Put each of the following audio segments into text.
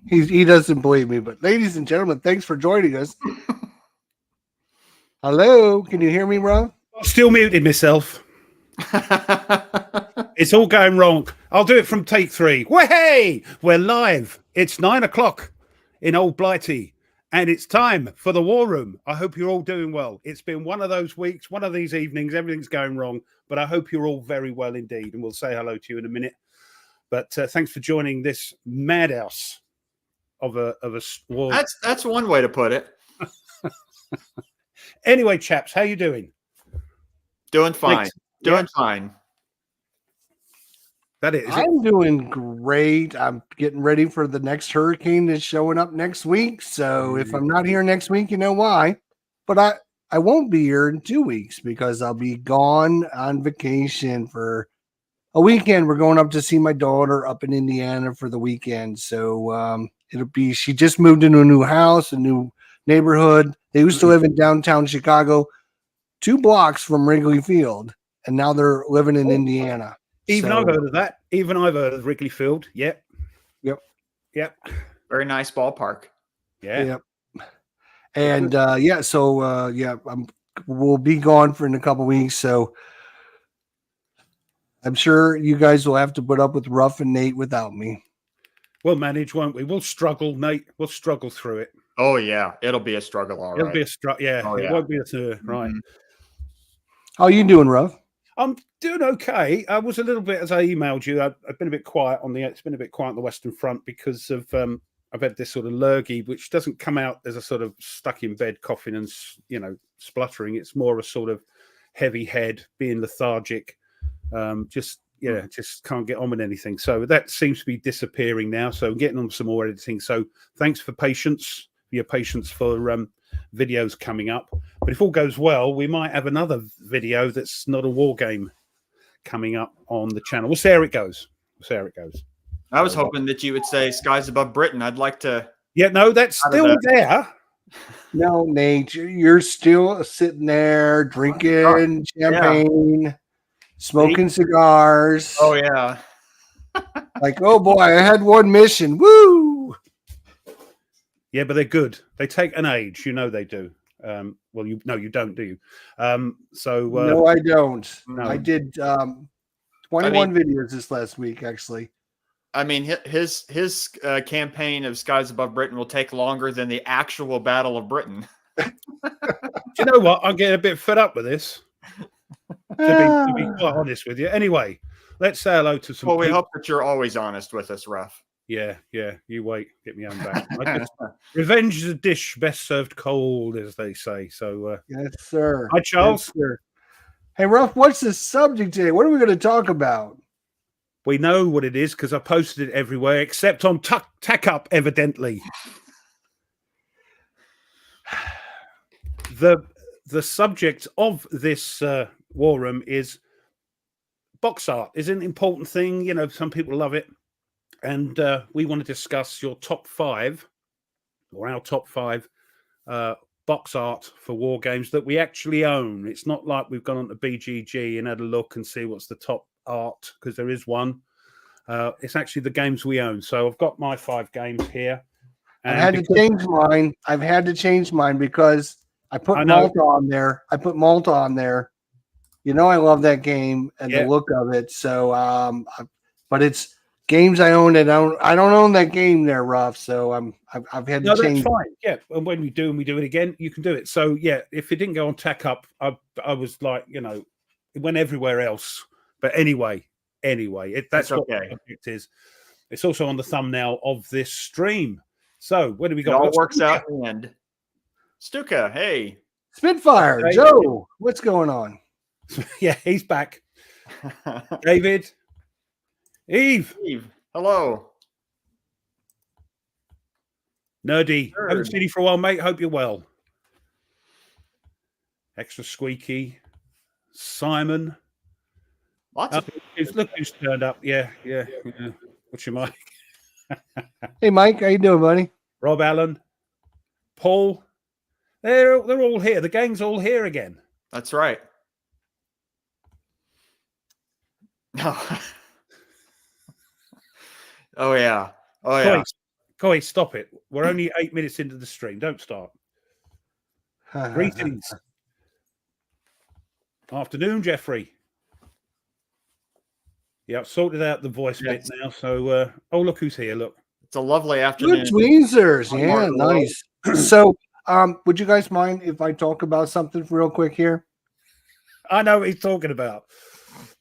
He doesn't believe me, but ladies and gentlemen, thanks for joining us. Hello, can you hear me, Rob? Still muted myself. It's all going wrong. I'll do it from take 3. Hey, we're live. It's 9 o'clock in Old Blighty, and it's time for the War Room. I hope you're all doing well. It's been one of those weeks, one of these evenings. Everything's going wrong, but I hope you're all very well indeed, and we'll say hello to you in a minute. But thanks for joining this madhouse of a war. That's one way to put it. Anyway, chaps, how you doing? Doing fine. Doing fine. That is. I'm doing great. I'm getting ready for the next hurricane that's showing up next week. So if I'm not here next week, you know why. But I won't be here in 2 weeks because I'll be gone on vacation for a weekend. We're going up to see my daughter up in Indiana for the weekend. So she just moved into a new house, a new neighborhood. They used to live in downtown Chicago, 2 blocks from Wrigley Field, and now they're living in Indiana. I've heard of that. Even I've heard of Wrigley Field. Yep. Very nice ballpark. Yeah. Yep. And we'll be gone for in a couple weeks. So I'm sure you guys will have to put up with Ruff and Nate without me. We'll manage, won't we? We'll struggle, Nate. We'll struggle through it. Oh yeah, it'll be a struggle. All right. It'll be a struggle. Yeah. Oh, it yeah. won't be a right. Mm-hmm. How are you doing, Ruff? I'm doing okay. I was a little bit, as I emailed you, I've been a bit quiet it's been a bit quiet on the Western Front because of I've had this sort of lurgy, which doesn't come out as a sort of stuck in bed coughing and spluttering. It's more a sort of heavy head, being lethargic, just can't get on with anything. So that seems to be disappearing now. So I'm getting on some more editing. So thanks for your patience for videos coming up. But if all goes well, we might have another video that's not a war game coming up on the channel. We'll see how it goes. I was hoping that you would say Skies Above Britain. I'd like to. Yeah, no, that's still there. No, Nate, you're still sitting there drinking champagne, smoking cigars. Oh, yeah. Like, oh, boy, I had one mission. Woo! Yeah, but they're good. They take an age. You know they do. Well, you don't, do you? No, I don't. No. I did 21 videos this last week, actually. I mean, his campaign of Skies Above Britain will take longer than the actual Battle of Britain. Do you know what? I'm getting a bit fed up with this. To be quite honest with you. Anyway, let's say hello to some. Well, we hope that you're always honest with us, Ruff. Yeah. You wait. Get me on back. Revenge is a dish best served cold, as they say. So, yes, sir. Hi, Charles. Yes, sir. Hey, Ruff, what's the subject today? What are we going to talk about? We know what it is because I posted it everywhere except on Tack Up, evidently. The subject of this war room is box art. Is an important thing. Some people love it. And we want to discuss your top 5 or our top 5 box art for war games that we actually own. It's not like we've gone on to BGG and had a look and see what's the top art, because there is one. It's actually the games we own. So I've got my 5 games here. I've had to change mine because I put Malta on there. I love that game and the look of it. So, but it's games I own and I don't own that game there, Ruff. So I've had to No, change. that's fine. Yeah, and when we do and we do it again, you can do it. So yeah, if it didn't go on Tack Up, I was like, you know, it went everywhere else. But anyway, that's what okay. the subject is. It's also on the thumbnail of this stream. So where do we It go? all works out in the end. Stuka, hey. Spitfire, Hey. Joe, what's going on? Yeah, he's back. David, Eve, hello. Nerdy. Nerd. Haven't seen you for a while, mate. Hope you're well. Extra squeaky. Simon. Lots of Look who's turned up. Yeah. What's your mic? Hey, Mike, how you doing, buddy? Rob Allen. Paul. They're all here. The gang's all here again. That's right. No. Oh yeah. Oh yeah. Koi, stop it. We're only 8 minutes into the stream. Don't start. Greetings. Afternoon, Jeffrey. Yeah, I've sorted out the voice bit now. So, oh, look who's here. Look. It's a lovely afternoon. Good tweezers. Yeah, nice. So, would you guys mind if I talk about something real quick here? I know what he's talking about.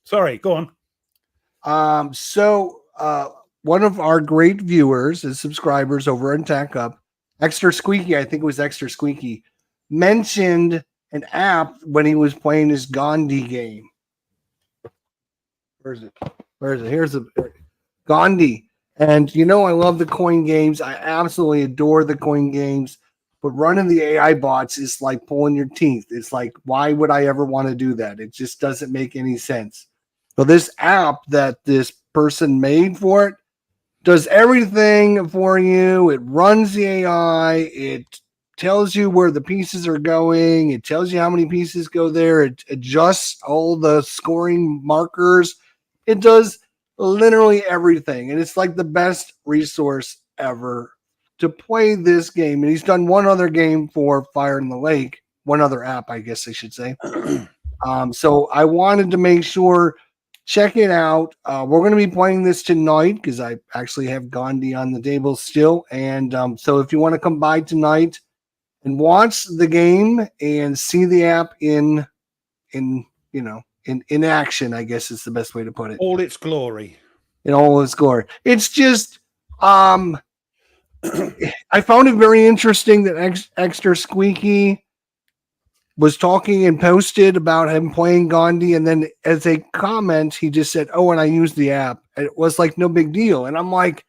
Sorry, go on. One of our great viewers and subscribers over on Tack Up, Extra Squeaky, I think it was Extra Squeaky, mentioned an app when he was playing his Gandhi game. Where is it? Here's the Gandhi. And you know, I love the coin games. I absolutely adore the coin games. But running the AI bots is like pulling your teeth. It's like, why would I ever want to do that? It just doesn't make any sense. So this app that this person made for it does everything for you. It runs the AI. It tells you where the pieces are going. It tells you how many pieces go there. It adjusts all the scoring markers. It does literally everything. And it's like the best resource ever to play this game. And he's done one other game for Fire in the Lake, one other app, I guess I should say. So I wanted to make sure, check it out. We're going to be playing this tonight because I actually have Gandhi on the table still. And so if you want to come by tonight and watch the game and see the app in action, I guess is the best way to put it. All its glory. In all its glory. It's just, I found it very interesting that Extra Squeaky was talking and posted about him playing Gandhi, and then as a comment, he just said, "Oh, and I used the app." And it was like no big deal, and I'm like,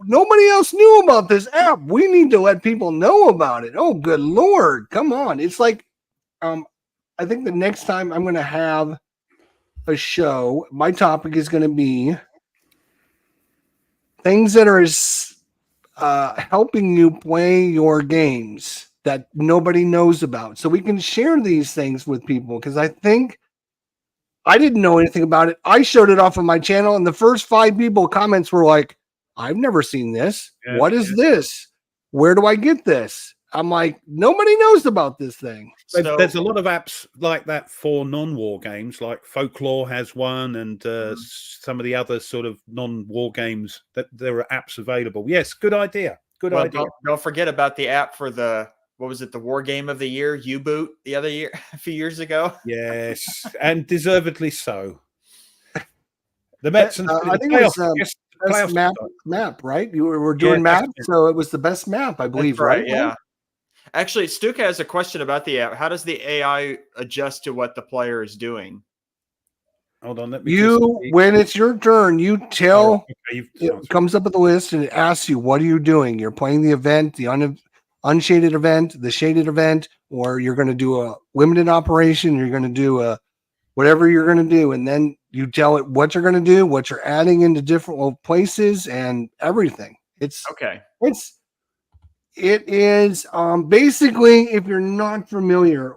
nobody else knew about this app. We need to let people know about it. Oh, good Lord, come on! It's like, I think the next time I'm going to have a show, my topic is going to be things that are helping you play your games that nobody knows about. So we can share these things with people, because I think I didn't know anything about it. I showed it off on my channel, and the first 5 people comments were like, I've never seen this. Yeah, what is this? Where do I get this? I'm like, nobody knows about this thing. So, There's a lot of apps like that for non-war games, like Folklore has one, and some of the other sort of non-war games that there are apps available. Yes, good idea. Good idea. Don't forget about the app for the, what was it, the War Game of the Year, U-Boot, the other year, a few years ago. Yes, and deservedly so. The Mets and I think it was best map, right? You were doing map, so it was the best map, I believe, right? Yeah. Actually, Stuka has a question about the app. How does the AI adjust to what the player is doing? Hold on, let me when it's your turn, you tell, it comes up with the list and it asks you, what are you doing? You're playing the event, the unshaded event, the shaded event, or you're going to do a limited operation, you're going to do a whatever you're going to do, and then you tell it what you're going to do, what you're adding into different places, and everything. It is basically, if you're not familiar,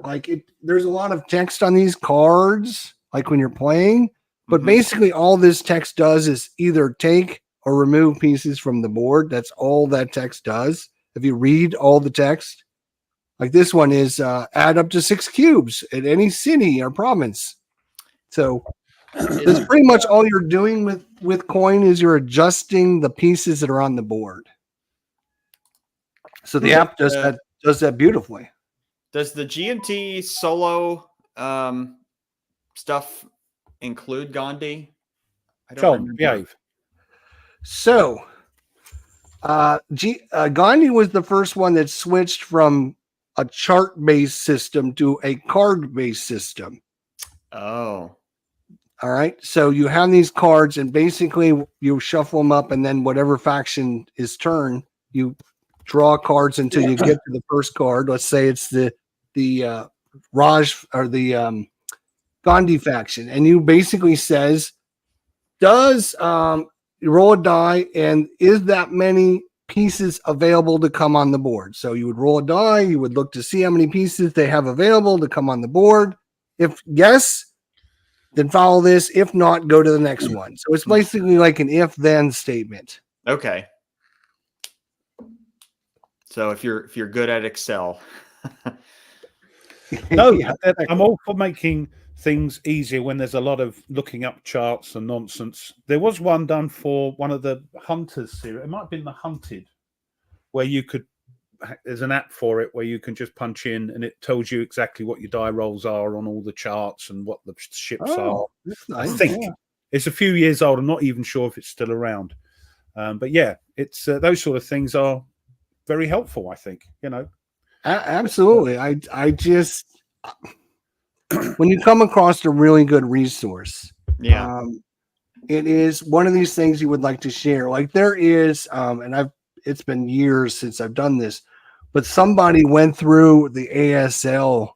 there's a lot of text on these cards, like when you're playing, but basically all this text does is either take or remove pieces from the board. That's all that text does. If you read all the text, like this one is add up to 6 cubes at any city or province. So that's pretty much all you're doing with with coin is you're adjusting the pieces that are on the board. So the app does that beautifully. Does the GMT solo stuff include Gandhi? I don't remember. Behave. So Gandhi was the first one that switched from a chart-based system to a card-based system. Oh. All right. So you have these cards, and basically you shuffle them up, and then whatever faction is turn, you draw cards until you get to the first card. Let's say it's the Raj or the Gandhi faction, and you basically says, does you roll a die, and is that many pieces available to come on the board? So you would roll a die, you would look to see how many pieces they have available to come on the board. If yes, then follow this. If not, go to the next one. So it's basically like an if-then statement. Okay. So if you're good at Excel. No, I'm all for making things easier when there's a lot of looking up charts and nonsense. There was one done for one of the Hunters series. It might have been the Hunted, where you could. There's an app for it where you can just punch in and it tells you exactly what your die rolls are on all the charts and what the ships are. Nice. I think it's a few years old. I'm not even sure if it's still around. But yeah, it's those sort of things are very helpful, I think, Absolutely. I just when you come across a really good resource, it is one of these things you would like to share. Like there is, and it's been years since I've done this, but somebody went through the ASL,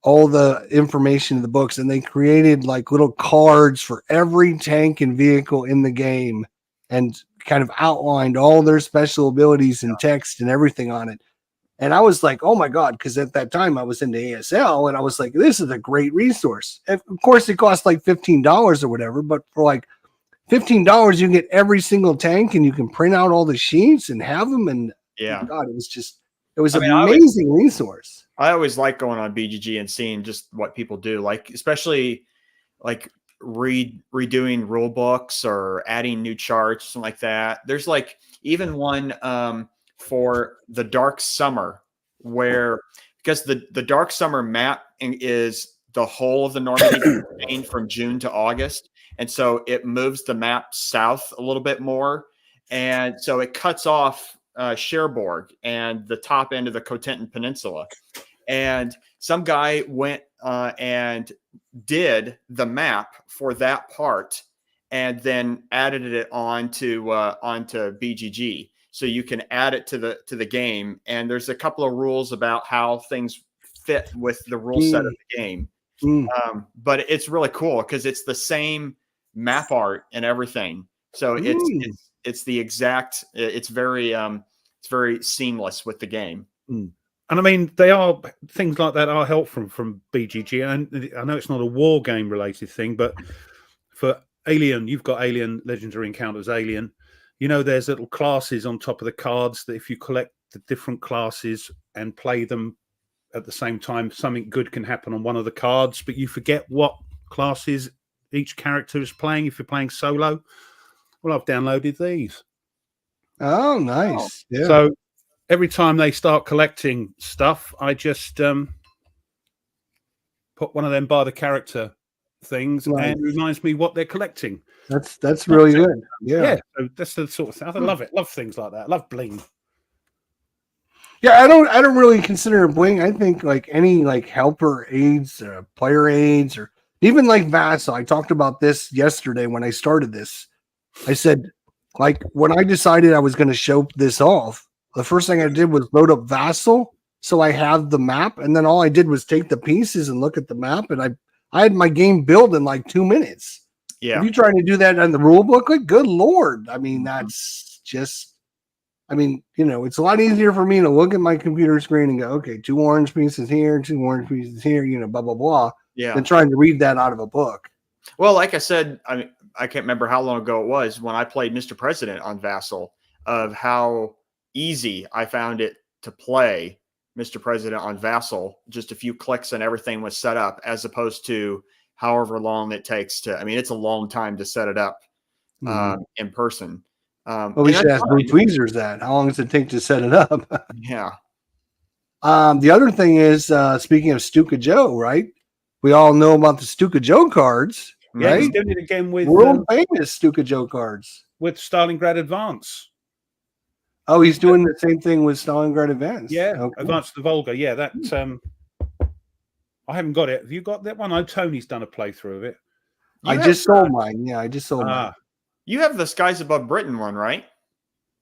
all the information in the books, and they created like little cards for every tank and vehicle in the game and kind of outlined all their special abilities and text and everything on it. And I was like, oh my God, because at that time I was into ASL and I was like, this is a great resource. And of course, it costs like $15 or whatever, but for like $15, you get every single tank and you can print out all the sheets and have them. And God, it was an amazing resource. I always like going on BGG and seeing just what people do, like especially like redoing rule books or adding new charts, something like that. There's like even one for the Dark Summer, where because the Dark Summer map is the whole of the Normandy campaign from June to August. And so it moves the map south a little bit more. And so it cuts off Cherbourg and the top end of the Cotentin Peninsula. And some guy went and did the map for that part and then added it onto BGG. So you can add it to the game. And there's a couple of rules about how things fit with the rule set of the game. But it's really cool because it's the same map art and everything. So it's the exact, it's very seamless with the game. And I mean, they are things like that are helpful from BGG. And I know it's not a war game related thing, but for Alien, you've got Alien Legendary Encounters Alien. There's little classes on top of the cards that if you collect the different classes and play them at the same time, something good can happen on one of the cards, but you forget what classes each character is playing if you're playing solo. Well, I've downloaded these. Oh, nice. Yeah. So every time they start collecting stuff, I just put one of them by the character things and it reminds me what they're collecting. That's really good. Yeah. So that's the sort of thing. I love it. Love things like that. I love bling. Yeah, I don't really consider it bling. I think like any like helper aids, player aids, or even like Vassal. I talked about this yesterday when I started this. I said, like, when I decided I was going to show this off, the first thing I did was load up Vassal, so I have the map, and then all I did was take the pieces and look at the map, and I had my game built in like 2 minutes. Yeah. If you're trying to do that on the rule book, like, good Lord. I mean, that's just, it's a lot easier for me to look at my computer screen and go, okay, 2 orange pieces here, 2 orange pieces here, blah, blah, blah, than trying to read that out of a book. Well, like I said, I can't remember how long ago it was when I played Mr. President on Vassal, of how easy I found it to play Mr. President on Vassal. Just a few clicks and everything was set up, as opposed to however long it takes to, it's a long time to set it up in person. Well, we should ask Blue Tweezers that. How long does it take to set it up? Yeah. The other thing is, speaking of Stuka Joe, right? We all know about the Stuka Joe cards, Yeah, right? he's doing it again with world famous Stuka Joe cards with Stalingrad Advance. Oh, he's doing the same thing with Stalingrad Advance. Yeah, okay. Advance to the Volga. Yeah, that I haven't got it. Have you got that one? I know Tony's done a playthrough of it. I just sold mine. Yeah, I just sold mine. You have the Skies Above Britain one, right?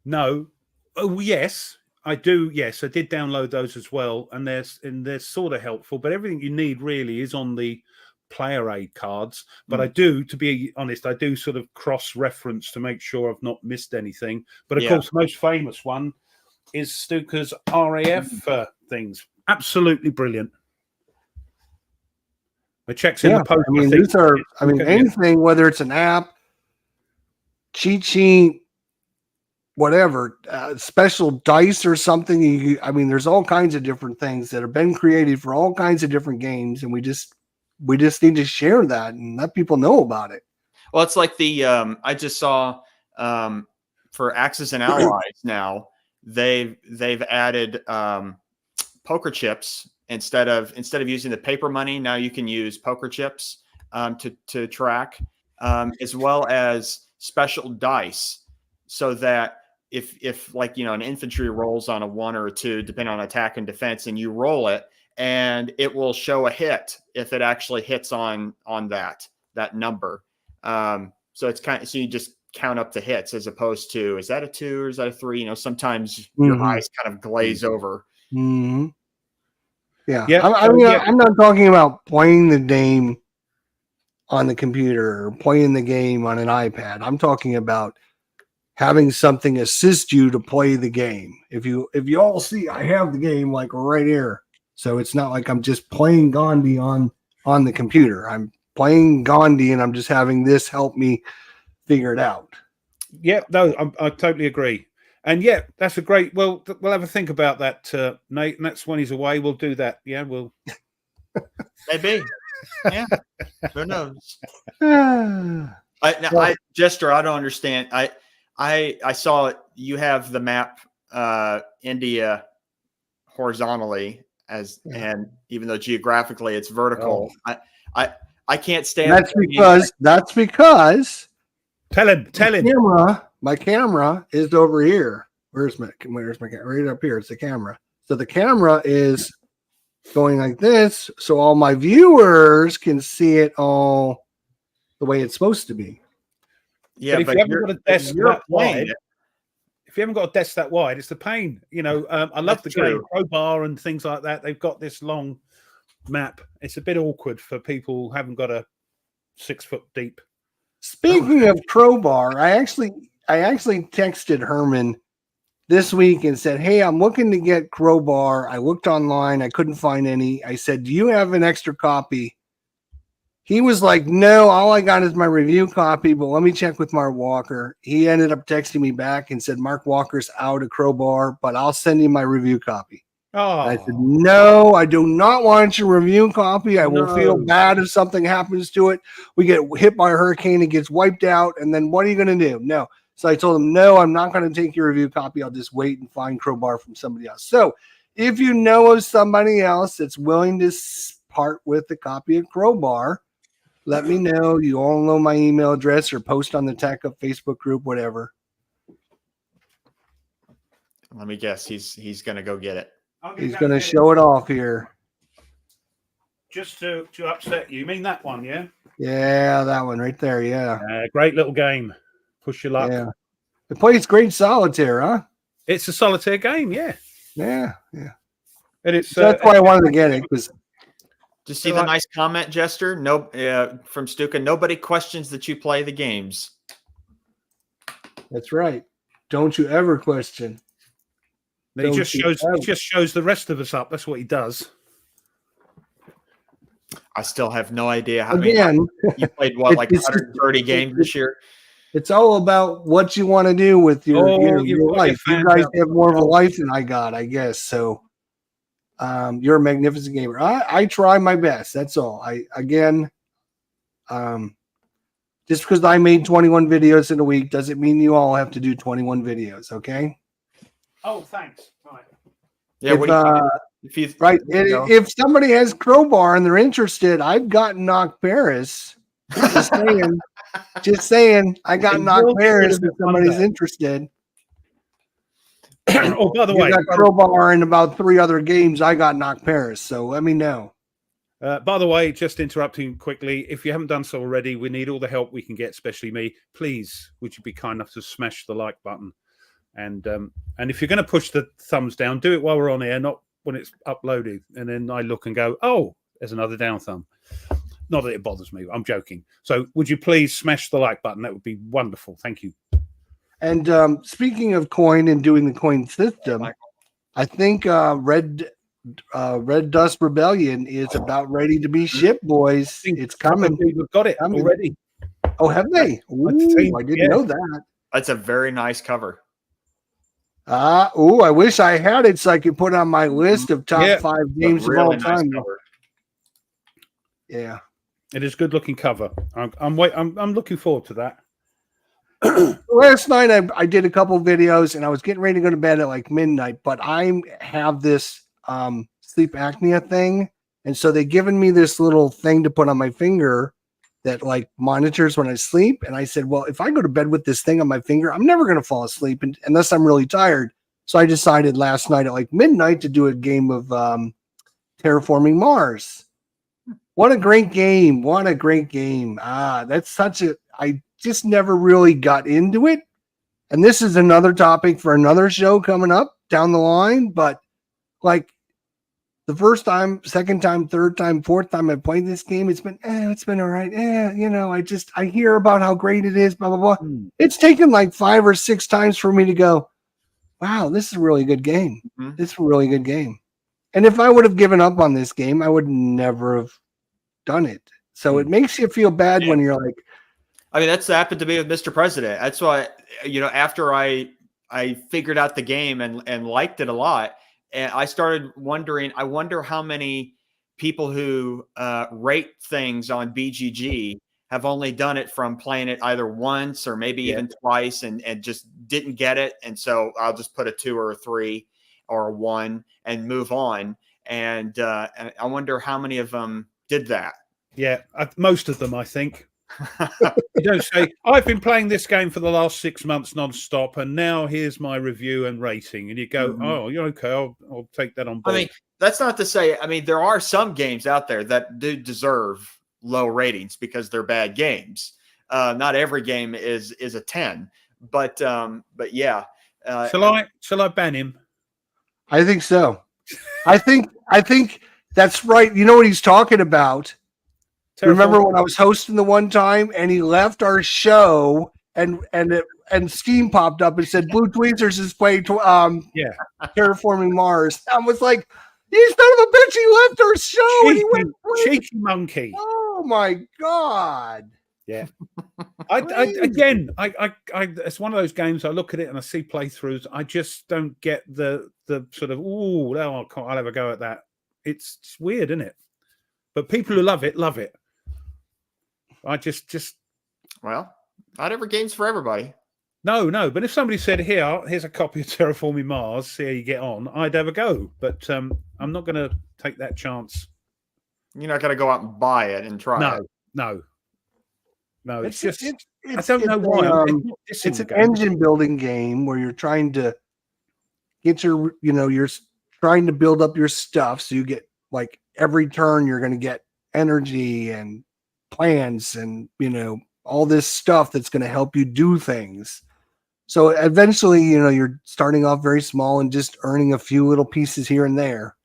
No. Oh, yes, I do. Yes, I did download those as well, and they're sort of helpful. But everything you need really is on the player aid cards. But I do, to be honest, I do sort of cross-reference to make sure I've not missed anything. But of course, the most famous one is Stuka's RAF things. Absolutely brilliant. The checks in the post. I mean, these are. I mean, anything, whether it's an app, cheat sheet, whatever, special dice or something. I mean, there's all kinds of different things that have been created for all kinds of different games, and we just need to share that and let people know about it. Well, it's like the I just saw for Axis and Allies now they've added poker chips instead of using the paper money. Now you can use poker chips to track, as well as special dice, so that if like, you know, an infantry rolls on a 1 or a 2, depending on attack and defense, and you roll it, and it will show a hit if it actually hits on that number. So it's so you just count up the hits as opposed to, is that a 2 or is that a 3? You know, sometimes your eyes kind of glaze over. Mm-hmm. Yeah. Yeah. I'm not talking about playing the game on the computer or playing the game on an iPad. I'm talking about having something assist you to play the game. If you all see, I have the game like right here. So it's not like I'm just playing Gandhi on the computer. I'm playing Gandhi and I'm just having this help me figure it out. Yeah, no, I totally agree. And yeah, that's a great. Well, we'll have a think about that, Nate. And that's when he's away. We'll do that. Yeah, we'll. Maybe. Yeah. Who knows? Jester, I don't understand. I saw it. You have the map, India horizontally and even though geographically it's vertical, I can't stand. That's because. Tell him. My camera is over here. Where's my camera? Right up here. It's the camera. So the camera is going like this, so all my viewers can see it all the way it's supposed to be. Yeah, but if you haven't got a desk that wide, it's the pain. You know, I love the game Crowbar and things like that. They've got this long map. It's a bit awkward for people who haven't got a 6 foot deep. Speaking of Crowbar, I actually texted Herman this week and said, hey, I'm looking to get Crowbar. I looked online. I couldn't find any. I said, do you have an extra copy? He was like, no, all I got is my review copy, but let me check with Mark Walker. He ended up texting me back and said, Mark Walker's out of Crowbar, but I'll send you my review copy. Oh. I said, no, I do not want your review copy. I will feel bad if something happens to it. We get hit by a hurricane, it gets wiped out, and then what are you going to do? No. So I told him, no, I'm not going to take your review copy. I'll just wait and find Crowbar from somebody else. So if you know of somebody else that's willing to part with a copy of Crowbar, let me know. You all know my email address or post on the Tech Up Facebook group, whatever. Let me guess. He's going to go get it. He's going to show it off here. Just to upset you. You mean that one, yeah? Yeah, that one right there, yeah. Great little game. Push your luck. Yeah. It plays great solitaire, huh? It's a solitaire game, yeah. Yeah. And it's so that's why I wanted to get it. Just see the nice comment, Jester? No, from Stuka. Nobody questions that you play the games. That's right. Don't you ever question. He just shows the rest of us up. That's what he does. I still have no idea how many you played. What, like 130 games this year? It's all about what you want to do with your life. You guys have more of a life than I got, I guess. So you're a magnificent gamer. I try my best. That's all. Just because I made 21 videos in a week doesn't mean you all have to do 21 videos, okay? Oh, thanks. Right. Yeah, if somebody has Crowbar and they're interested, I've got Knock Paris. Just saying, I got Knock Paris if somebody's interested. Oh, by the way, you got Crowbar and about 3 other games. I got Knock Paris, so let me know. By the way, just interrupting quickly, if you haven't done so already, we need all the help we can get, especially me. Please, would you be kind enough to smash the like button? And if you're going to push the thumbs down, do it while we're on air, not when it's uploaded. And then I look and go, oh, there's another down thumb. Not that it bothers me. I'm joking. So would you please smash the like button? That would be wonderful. Thank you. And speaking of coin and doing the coin system, I think Red Dust Rebellion is about ready to be shipped, boys. It's coming. We've got it already. Oh, have they? Ooh, I didn't know that. That's a very nice cover. I wish I had it so I could put on my list of top 5 games of all time. Yeah, it is a good looking cover. I'm looking forward to that. Last night I did a couple videos and I was getting ready to go to bed at like midnight, but I have this sleep apnea thing, and so they given me this little thing to put on my finger that like monitors when I sleep. And I said, well, if I go to bed with this thing on my finger, I'm never going to fall asleep unless I'm really tired. So I decided last night at like midnight to do a game of Terraforming Mars. What a great game. What a great game. That's I just never really got into it. And this is another topic for another show coming up down the line. But like the first time, second time, third time, fourth time I played this game, it's been all right. I hear about how great it is, blah, blah, blah. It's taken like 5 or 6 times for me to go, wow, this is a really good game. Mm-hmm. This is a really good game. And if I would have given up on this game, I would never have done it. So it makes you feel bad when you're like, I mean, that's happened to me with Mr. President. That's why, after I figured out the game and liked it a lot, and I started wondering, I wonder how many people who rate things on BGG have only done it from playing it either once or maybe even twice and just didn't get it. And so I'll just put a 2 or a 3 or a 1 and move on. And I wonder how many of them did that. Yeah, most of them, I think. You don't say, I've been playing this game for the last 6 months non-stop, and now here's my review and rating. And you go, oh, you're okay, I'll take that on board. I mean, that's not to say, there are some games out there that do deserve low ratings because they're bad games. Not every game is a 10, but yeah. Shall I ban him? I think so. I think that's right. You know what he's talking about? Remember when I was hosting the one time and he left our show and Steam popped up and said Blue Tweezers is playing Terraforming Mars. I was like, you son of a bitch, he left our show and he went cheeky monkey. Oh my god. Yeah. It's one of those games I look at it and I see playthroughs. I just don't get the sort of I'll have a go at that. It's weird, isn't it? But people who love it, love it. I just well, not every game's for everybody. No. But if somebody said, here's a copy of Terraforming Mars, see how you get on, I'd have a go. But I'm not going to take that chance. You're not going to go out and buy it and try it. No. It's just I don't know why. It's an engine building game where you're trying to get you're trying to build up your stuff, so you get like every turn you're going to get energy and plans and all this stuff that's going to help you do things. So eventually, you're starting off very small and just earning a few little pieces here and there.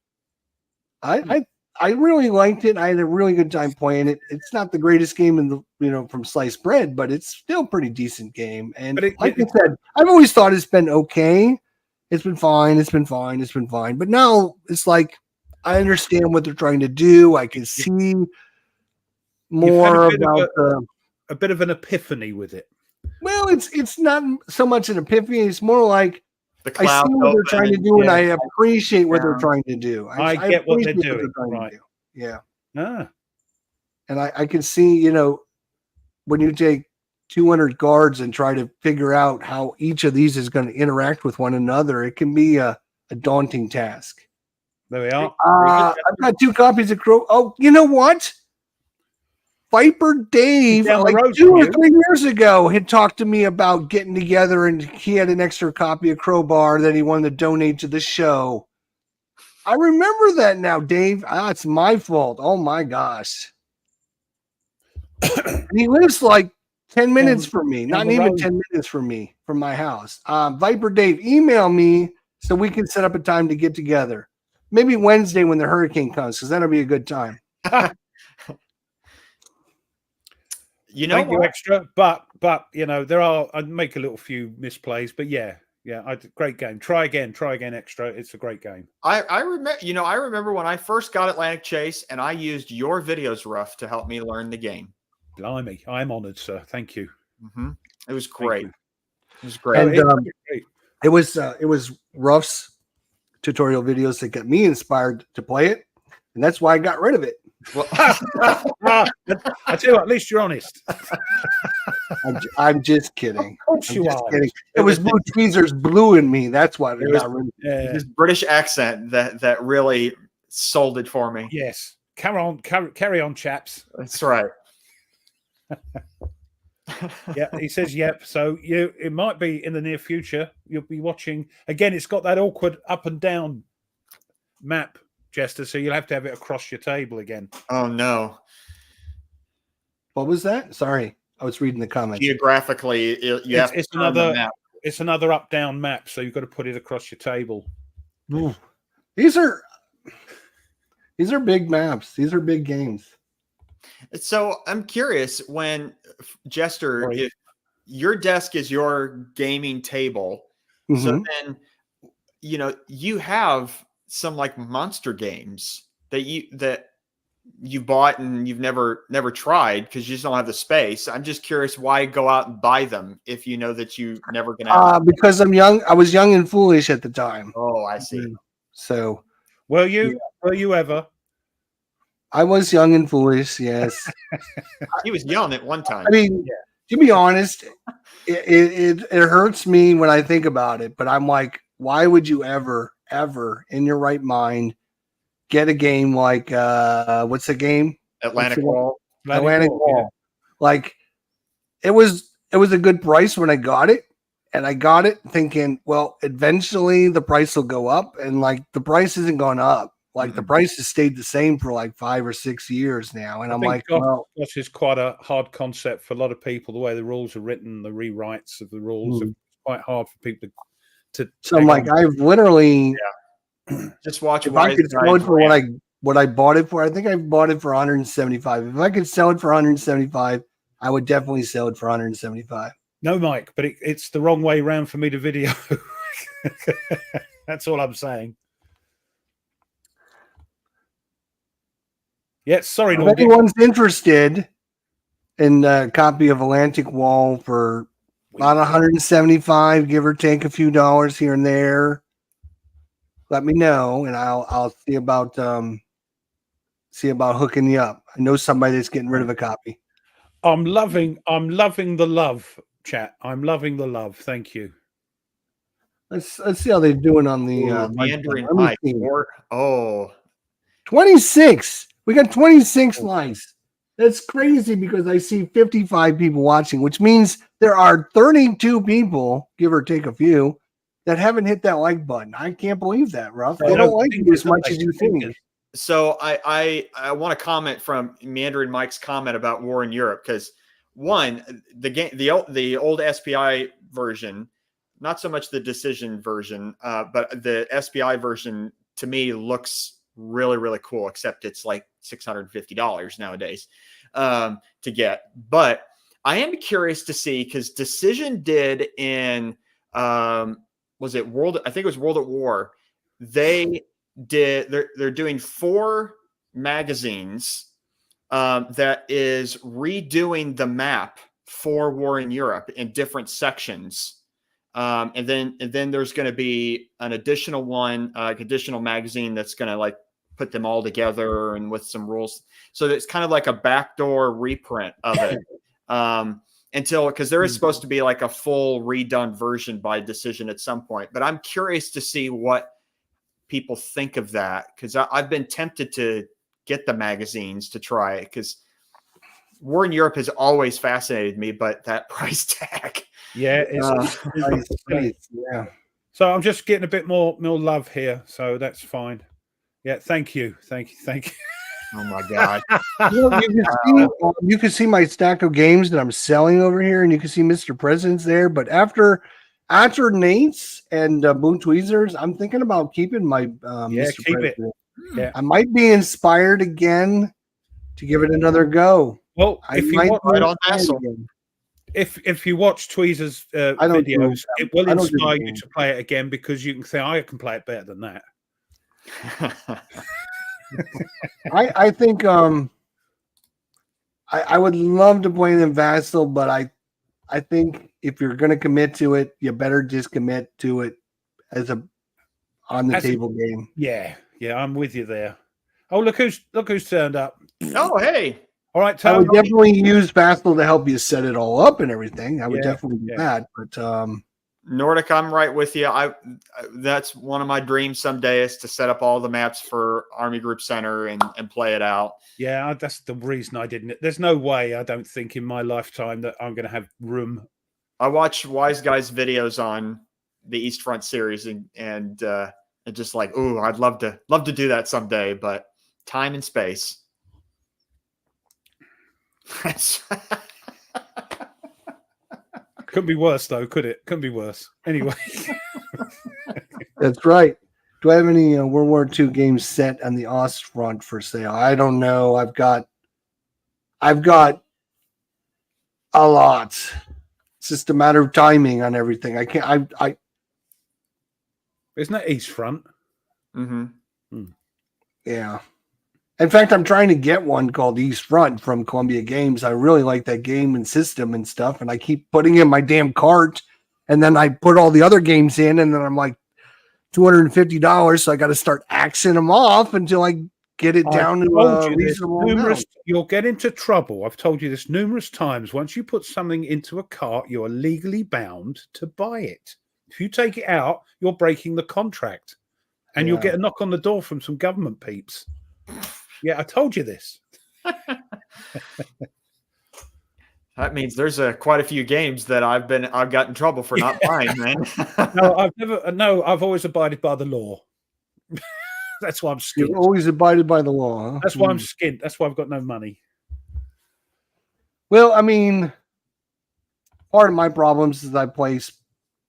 I really liked it. I had a really good time playing it. It's not the greatest game in the from sliced bread, but it's still a pretty decent game. And like I said, I've always thought it's been okay. It's been fine. But now it's like I understand what they're trying to do. I can see more about a bit of an epiphany with it. Well, it's not so much an epiphany. It's more like I see what they're trying to do, and I appreciate what they're trying to do. I get what they're doing. Right. Yeah. Ah. And I can see, when you take 200 cards and try to figure out how each of these is going to interact with one another, it can be a daunting task. There we are. I've got 2 copies of Crow. Oh, you know what? Viper Dave, Down the like road 2 from or you. 3 years ago, had talked to me about getting together, and he had an extra copy of Crowbar that he wanted to donate to the show. I remember that now, Dave. It's my fault. Oh my gosh. And he lives like 10 minutes from me, not the even road. 10 minutes from me, from my house. Viper Dave, email me so we can set up a time to get together. Maybe Wednesday when the hurricane comes, because that'll be a good time. You know Thank you, what? Extra. But you know, I'd make a little few misplays, but yeah, great game. Try again, Extra. It's a great game. I remember, you know, I remember when I first got Atlantic Chase and I used your videos rough to help me learn the game. Blimey, I'm honored, sir. Thank you. It was great. you. It was great. And it was Ruff's tutorial videos that got me inspired to play it, and that's why I got rid of it. Well, I tell you what, at least you're honest. I'm just kidding. Of course you are. Kidding. It was Blue Tweezer's blue in me. That's why it got rid of it. this British accent that really sold it for me. Yes. Carry on, chaps. That's right. Yeah, he says, yep. So it might be in the near future. You'll be watching again. It's got that awkward up and down map, Jester. So you'll have to have it across your table again. Oh no! What was that? Sorry, I was reading the comments. Geographically, it's another up down map. So you've got to put it across your table. Ooh. These are big maps. These are big games. So I'm curious, when Jester, if your desk is your gaming table, so then you have some like monster games that you bought and you've never tried because you just don't have the space. I'm just curious, why go out and buy them if you know that you never gonna have because I'm young. I was young and foolish at the time. Oh, I see. So were you ever? I was young and foolish, yes. He was young at one time. I mean, to be honest, it hurts me when I think about it, but I'm like, why would you ever in your right mind get a game like what's the game? Atlantic Wall. Atlantic Wall. Like it was a good price when I got it, and I got it thinking, well, eventually the price will go up, and like the price isn't going up. Like the price has stayed the same for like 5 or 6 years now. And I'm like, well, this is quite a hard concept for a lot of people. The way the rules are written, the rewrites of the rules are quite hard for people to. So I'm like, I've literally just watch. If I could sell it for what I bought it for, I think I bought it for 175. If I could sell it for 175, I would definitely sell it for 175. No, Mike, but it's the wrong way around for me to video. That's all I'm saying. Yes, sorry. If anyone's interested in a copy of Atlantic Wall for about 175, give or take a few dollars here and there, let me know, and I'll see about hooking you up. I know somebody that's getting rid of a copy. I'm loving the love, chat. I'm loving the love. Thank you. Let's see how they're doing on the Mandarin Mike. 26. We got 26 likes. That's crazy because I see 55 people watching, which means there are 32 people, give or take a few, that haven't hit that like button. I can't believe that, Ruff. They don't like you as much as you think. So I want to comment from Mandarin Mike's comment about War in Europe, because one, the old SPI version, not so much the decision version, but the SPI version to me looks really, really cool, except it's like $650 nowadays to get. But I am curious to see, because Decision did in was it World? I think it was World at War. They're doing 4 magazines that is redoing the map for War in Europe in different sections. And then there's going to be an additional one, additional magazine that's going to like put them all together and with some rules. So it's kind of like a backdoor reprint of it. until, because there is supposed to be like a full redone version by decision at some point. But I'm curious to see what people think of that, because I've been tempted to get the magazines to try it, because War in Europe has always fascinated me, but that price tag. Yeah, it's Nice. Yeah. So I'm just getting a bit more love here, so that's fine. Yeah, thank you. Oh my God. You can see my stack of games that I'm selling over here, and you can see Mr. President's there. But after Nate's and Boone Tweezers, I'm thinking about keeping my Mr. Keep President. it. Yeah. I might be inspired again to give it another go. Well, I might be right on inspired Hassel. again. If you watch Tweezer's videos, it will inspire you to play it again, because you can say, I can play it better than that. I think I would love to play them Vassal, but I think if you're going to commit to it, you better just commit to it as a on the table game. Yeah, I'm with you there. Oh, look who's turned up. Oh, hey. All right, I Tom. would definitely use Vassal to help you set it all up and everything. I would definitely do that. But Nordic, I'm right with you. That's one of my dreams someday, is to set up all the maps for Army Group Center and play it out. Yeah, that's the reason I didn't. There's no way, I don't think, in my lifetime that I'm going to have room. I watch Wise Guys videos on the East Front series, and just like, ooh, I'd love to do that someday, but time and space. Couldn't be worse, though, could it? Couldn't be worse. Anyway. that's right. Do I have any World War II games set on the Ost front for sale? I don't know. I've got a lot. It's just a matter of timing on everything. I can't. Isn't that East Front? Mm-hmm. Yeah. In fact, I'm trying to get one called East Front from Columbia Games. I really like that game and system and stuff, and I keep putting in my damn cart, and then I put all the other games in, and then I'm like $250, so I got to start axing them off until I get it down to a reasonable amount. You'll get into trouble. I've told you this numerous times. Once you put something into a cart, you are legally bound to buy it. If you take it out, you're breaking the contract, and you'll get a knock on the door from some government peeps. Yeah, I told you this. That means there's quite a few games that I've got in trouble for not buying, man. I've always abided by the law. That's why I'm skint. You've always abided by the law. Huh? That's why I'm skint. That's why I've got no money. Well, I mean, part of my problems is I play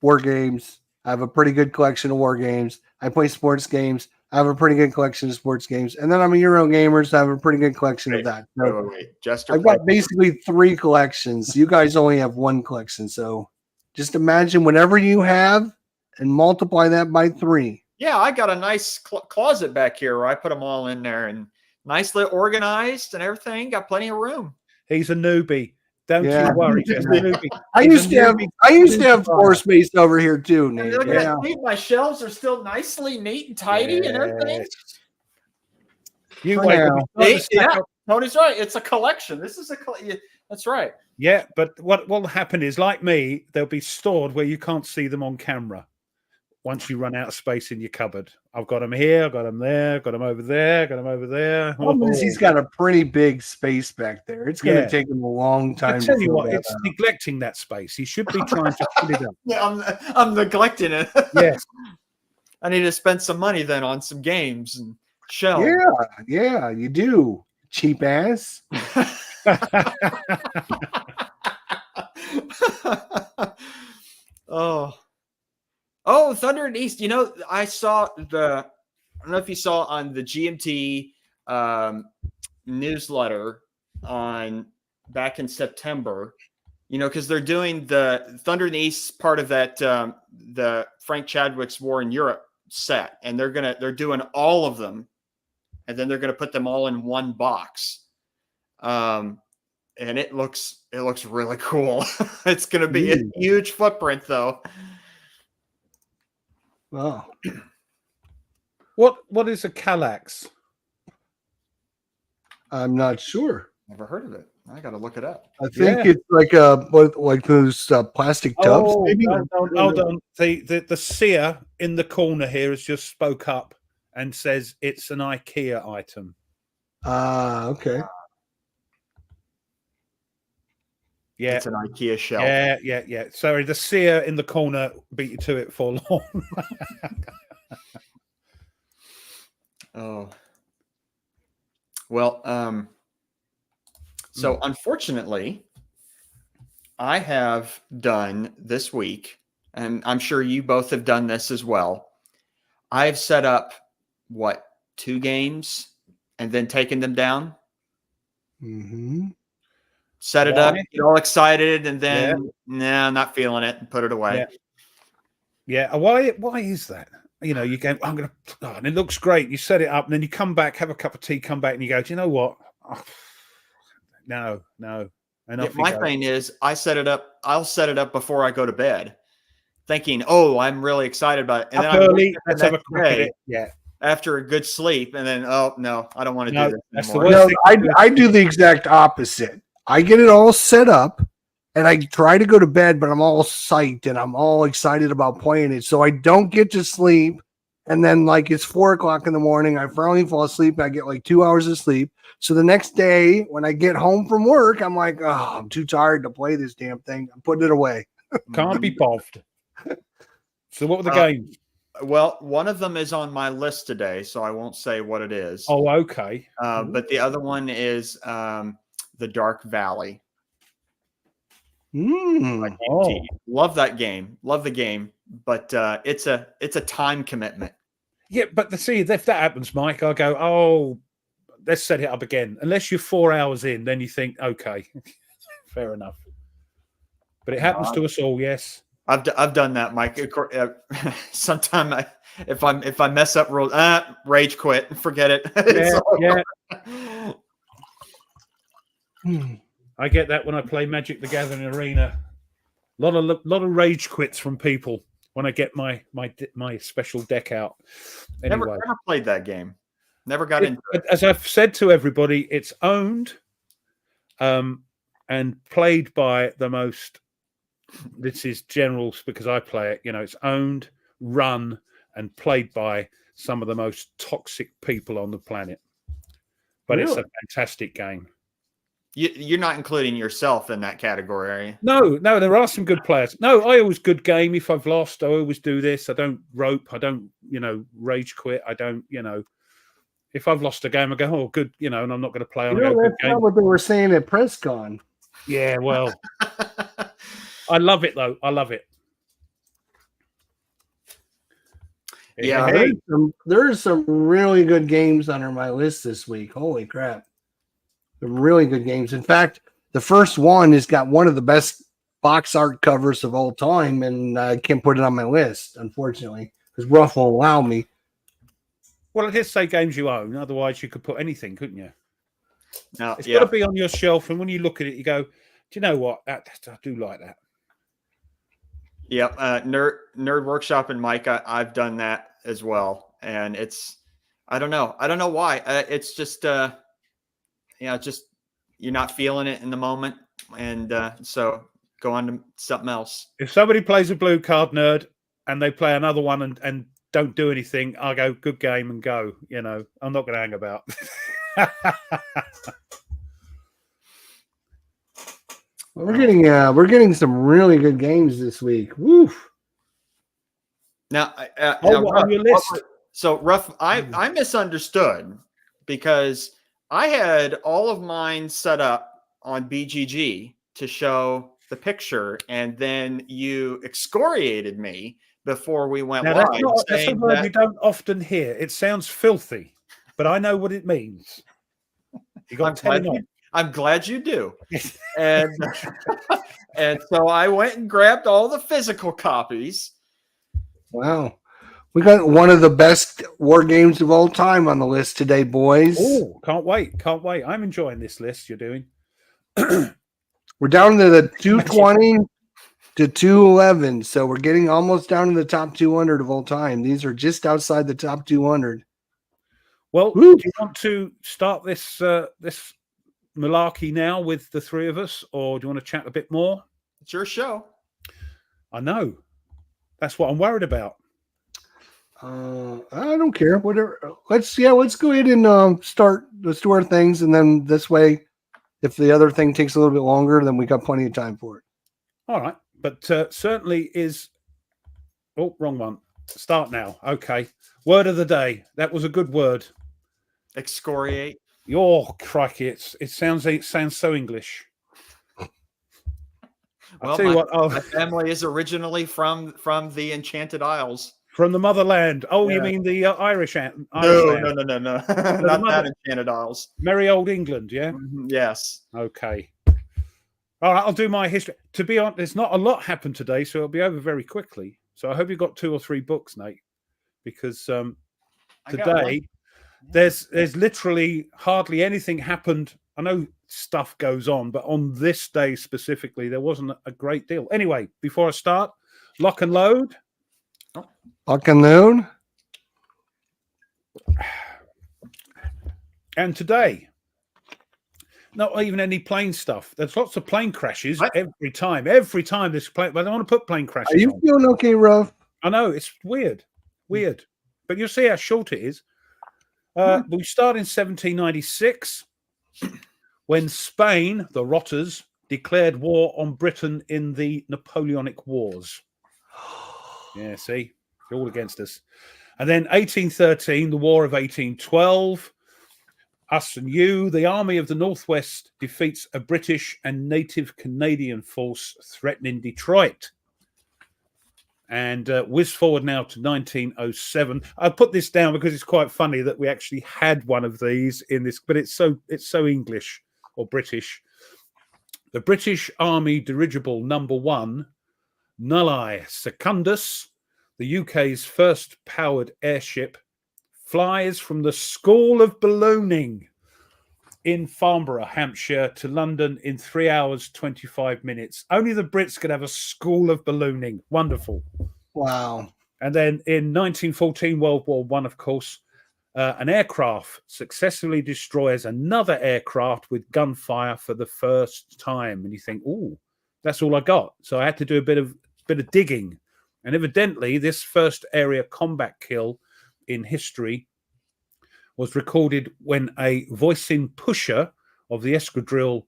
war games. I have a pretty good collection of war games. I play sports games. I have a pretty good collection of sports games. And then I'm a Euro gamer, so I have a pretty good collection of that. So Jester, I've got basically 3 collections. You guys only have 1 collection. So just imagine whatever you have and multiply that by 3. Yeah, I got a nice closet back here where I put them all in there, and nicely organized and everything. Got plenty of room. He's a newbie. Don't you worry. I used to have floor space over here too, Nate. Look at that. My shelves are still nicely neat and tidy and everything. You wait. Yeah, Tony's right. It's a collection. This is that's right. Yeah, but what will happen is, like me, they'll be stored where you can't see them on camera. Once you run out of space in your cupboard, I've got them here, I've got them there, I've got them over there, got them over there. He's got a pretty big space back there. It's going to take him a long time. I tell you what, it's neglecting that space. He should be trying to fill it up. Yeah, I'm neglecting it. Yes, I need to spend some money then on some games and shelves. Yeah, you do, cheap ass. Oh, Thunder and East. You know, I saw I don't know if you saw on the GMT newsletter back in September, you know, because they're doing the Thunder and East part of that, the Frank Chadwick's War in Europe set. And they're doing all of them. And then they're going to put them all in one box. And it looks really cool. It's going to be a huge footprint though. Wow. What is a Kallax? I'm not sure. Never heard of it. I got to look it up. I think it's like those plastic tubs. Oh, Maybe. hold on. The seer in the corner here has just spoke up and says it's an IKEA item. Okay. Yeah, it's an IKEA shelf. Yeah. Sorry, the seer in the corner beat you to it for long. Oh. Well, so unfortunately, I have done this week, and I'm sure you both have done this as well. I've set up, 2 games and then taken them down. Mm-hmm. Set it up, get all excited, and then, nah, not feeling it, and put it away. Yeah. Why is that? You know, you go, and it looks great. You set it up, and then you come back, have a cup of tea, come back, and you go, do you know what? Oh, no. And my thing is, I'll set it up before I go to bed, thinking, oh, I'm really excited about it. And then early, let's have a crack at it. Yeah. After a good sleep, and then, oh, no, I don't want to do this that's anymore. the worst thing. I do the exact opposite. I get it all set up, and I try to go to bed, but I'm all psyched, and I'm all excited about playing it, so I don't get to sleep. And then, it's 4 o'clock in the morning, I finally fall asleep. I get 2 hours of sleep. So the next day, when I get home from work, I'm like, oh, I'm too tired to play this damn thing. I'm putting it away. Can't be bothered. So what were the games? Well, one of them is on my list today, so I won't say what it is. Oh, okay. But the other one is The Dark Valley. Love that game. Love the game, but it's a time commitment. Yeah, but if that happens, Mike, I'll go, oh, let's set it up again. Unless you're 4 hours in, then you think, okay, fair enough. But it happens to us all, yes. I've done that, Mike. Sometime if I mess up rules, rage quit, forget it. I get that when I play Magic the Gathering Arena. A lot of rage quits from people when I get my special deck out. Anyway, never played that game. Never got into it. As I've said to everybody, it's owned and played by the most. This is generals because I play it. It's owned, run, and played by some of the most toxic people on the planet. But It's a fantastic game. You're not including yourself in that category, are you? No, there are some good players. No, I always good game. If I've lost, I always do this. I don't rope. I don't, rage quit. I don't, if I've lost a game, I go, oh, good, and I'm not going to play on a good that's game. not what they were saying at PressCon. Yeah, well, I love it, though. I love it. Yeah, there's some really good games under my list this week. Holy crap. Some really good games. In fact, the first one has got one of the best box art covers of all time, and I can't put it on my list, unfortunately, because Ruff won't allow me. Well, I did say games you own. Otherwise, you could put anything, couldn't you? No, it's got to be on your shelf, and when you look at it, you go, "Do you know what? I do like that." Yep, Nerd Workshop and Mike, I've done that as well, and I don't know why. It's just just you're not feeling it in the moment, and so go on to something else. If somebody plays a blue card, Nerd, and they play another one and don't do anything, I'll go, good game, and go. I'm not going to hang about. We're getting some really good games this week. Woo! Now, on your list. So Ruff, I misunderstood because I had all of mine set up on BGG to show the picture, and then you excoriated me before we went live. That's a word we don't often hear. It sounds filthy, but I know what it means. I'm glad you do. and so I went and grabbed all the physical copies. Wow. We got one of the best war games of all time on the list today, boys. Oh, can't wait. I'm enjoying this list you're doing. We're down to the 220 to 211, so we're getting almost down to the top 200 of all time. These are just outside the top 200. Well, do you want to start this malarkey now with the three of us, or do you want to chat a bit more? It's your show. I know. That's what I'm worried about. I don't care. Whatever. Let's go ahead and start our things, and then this way, if the other thing takes a little bit longer, then we got plenty of time for it. All right, but certainly is. Oh, wrong one. Start now. Okay. Word of the day. That was a good word. Excoriate. Oh, crikey! It sounds so English. Well, I'll tell you what. My family is originally from the Enchanted Isles. From the motherland. Oh, Yeah. You mean the Irish? No. Land. No. Not that Enchanted Isles. Merry old England, yeah? Yes. Okay. All right, I'll do my history. To be honest, there's not a lot happened today, so it'll be over very quickly. So I hope you've got 2 or 3 books, Nate, because today there's literally hardly anything happened. I know stuff goes on, but on this day specifically, there wasn't a great deal. Anyway, before I start, lock and load. Lock and load. And today, not even any plane stuff. There's lots of plane crashes every time. Every time this plane, but I don't want to put plane crashes. Are you feeling okay, Ruff? I know, it's weird. But you'll see how short it is. We start in 1796 when Spain, the Rotters, declared war on Britain in the Napoleonic Wars. Yeah, see? They're all against us. And then 1813, the War of 1812. Us and you, the Army of the Northwest defeats a British and native Canadian force threatening Detroit. And whiz forward now to 1907. I put this down because it's quite funny that we actually had one of these in this, but it's so English or British. The British Army dirigible number 1, Nulli Secundus, the UK's first powered airship, flies from the School of Ballooning in Farnborough, Hampshire, to London in 3 hours, 25 minutes. Only the Brits could have a School of Ballooning. Wonderful. Wow. And then in 1914, World War I, of course, an aircraft successfully destroys another aircraft with gunfire for the first time. And you think, oh, that's all I got. So I had to do a bit of digging. And evidently, this first area combat kill in history was recorded when a voicing pusher of the escadrille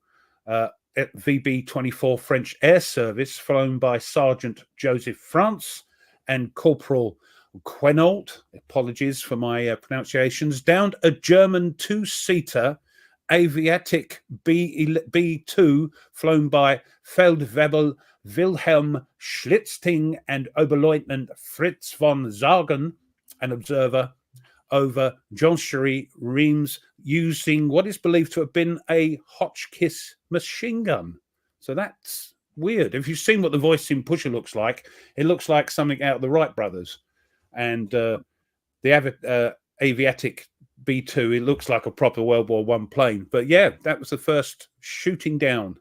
at VB-24 French Air Service, flown by Sergeant Joseph France and Corporal Quenault, apologies for my pronunciations, downed a German 2-seater Aviatik B-2 flown by Feldwebel Wilhelm Schlitzting and Oberleutnant Fritz von Sagen, an observer, over Jonchery Reims, using what is believed to have been a Hotchkiss machine gun. So that's weird. If you've seen what the voicing pusher looks like, it looks like something out of the Wright brothers. And the Aviatik B-2, it looks like a proper World War I plane. But yeah, that was the first shooting down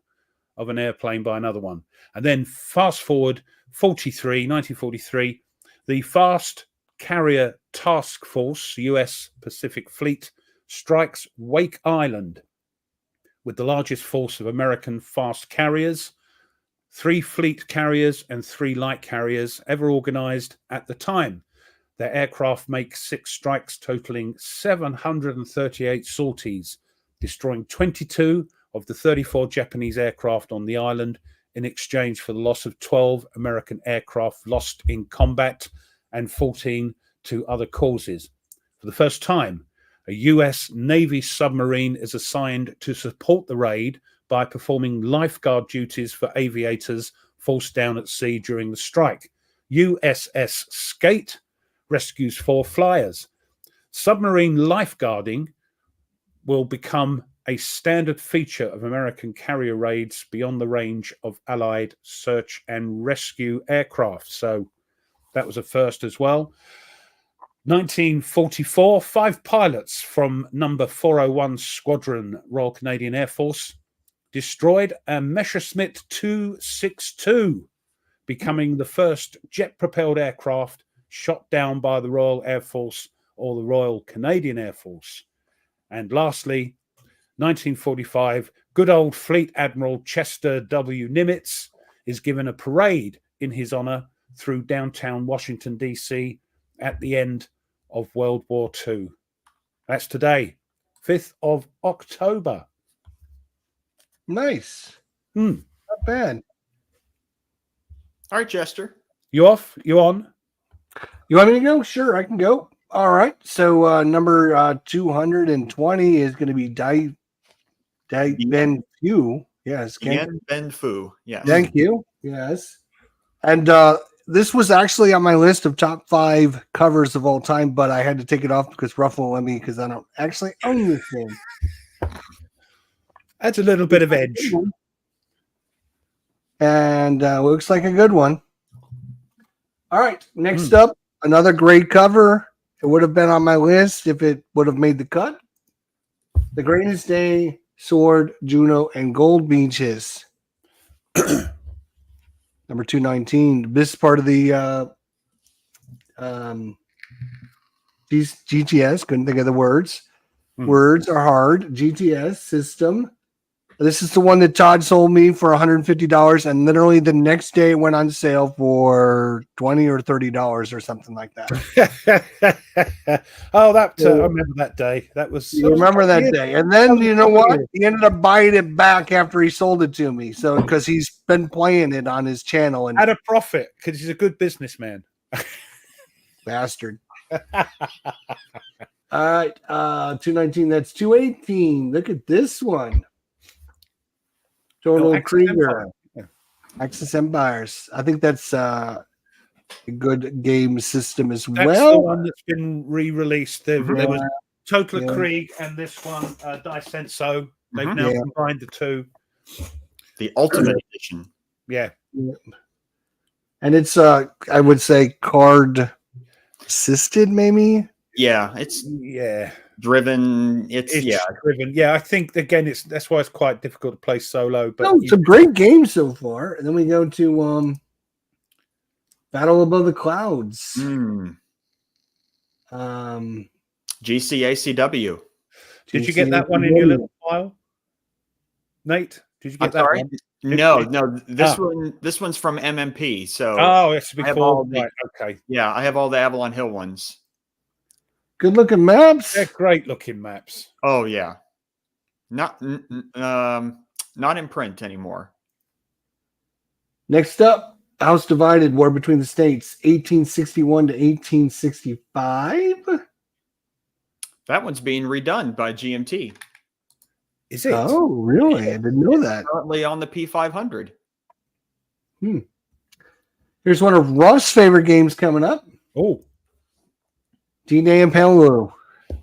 of an airplane by another one. And then fast forward 1943, the Fast Carrier Task Force, US Pacific Fleet, strikes Wake Island with the largest force of American fast carriers, 3 fleet carriers and 3 light carriers ever organized at the time. Their aircraft make 6 strikes, totaling 738 sorties, destroying 22 of the 34 Japanese aircraft on the island in exchange for the loss of 12 American aircraft lost in combat and 14 to other causes. For the first time, a US Navy submarine is assigned to support the raid by performing lifeguard duties for aviators forced down at sea during the strike. USS Skate rescues 4 flyers. Submarine lifeguarding will become a standard feature of American carrier raids beyond the range of Allied search and rescue aircraft. So that was a first as well. 1944, 5 pilots from number 401 Squadron, Royal Canadian Air Force, destroyed a Messerschmitt 262, becoming the first jet-propelled aircraft shot down by the Royal Air Force or the Royal Canadian Air Force. And lastly, 1945, good old Fleet Admiral Chester W. Nimitz is given a parade in his honor through downtown Washington, D.C. at the end of World War II. That's today, 5th of October. Nice. Hmm. Not bad. All right, Chester. You off? You on? You want me to go? Sure, I can go. All right. So number 220 is going to be Dai Ben Fu. Yes. Yen Ben Fu. Yes. Thank you. Yes. And this was actually on my list of top 5 covers of all time, but I had to take it off because Ruffalo let me because I don't actually own this game. Adds a little bit of edge. And looks like a good one. All right. Next up, another great cover. It would have been on my list if it would have made the cut. The Greatest Day, Sword, Juno, and Gold Beaches. Number 219. This is part of the GTS. Couldn't think of the words. Words are hard. GTS system. This is the one that Todd sold me for $150, and literally the next day it went on sale for $20 or $30 or something like that. Oh, that I remember that day. That was. You remember that day, and then you know what? He ended up buying it back after he sold it to me. So because he's been playing it on his channel and at a profit because he's a good businessman. Bastard. All right, 219. That's 218. Look at this one. Total Krieger. Axis Empires. I think that's a good game system as That's well. the one that's been re-released. There was Total Krieg and this one, Dicenso. They've now combined the two. The Ultimate Edition. Yeah. And it's, I would say, card assisted, maybe? Yeah, it's driven. It's driven. Yeah, I think again that's why it's quite difficult to play solo. But it's a great game so far. And then we go to Battle Above the Clouds. GCACW. Did you get that one in your little file, Nate? Did you get that one? No. This one's from MMP. So it's to be called. Right, okay. Yeah, I have all the Avalon Hill ones. Good looking maps. They're great looking maps. Oh yeah, not in print anymore. Next up, House Divided: War Between the States, 1861 to 1865. That one's being redone by GMT. Is it? Oh, really? I didn't know that. Currently on the P500. Here's one of Russ's favorite games coming up. Oh. D-Day and Peleliu.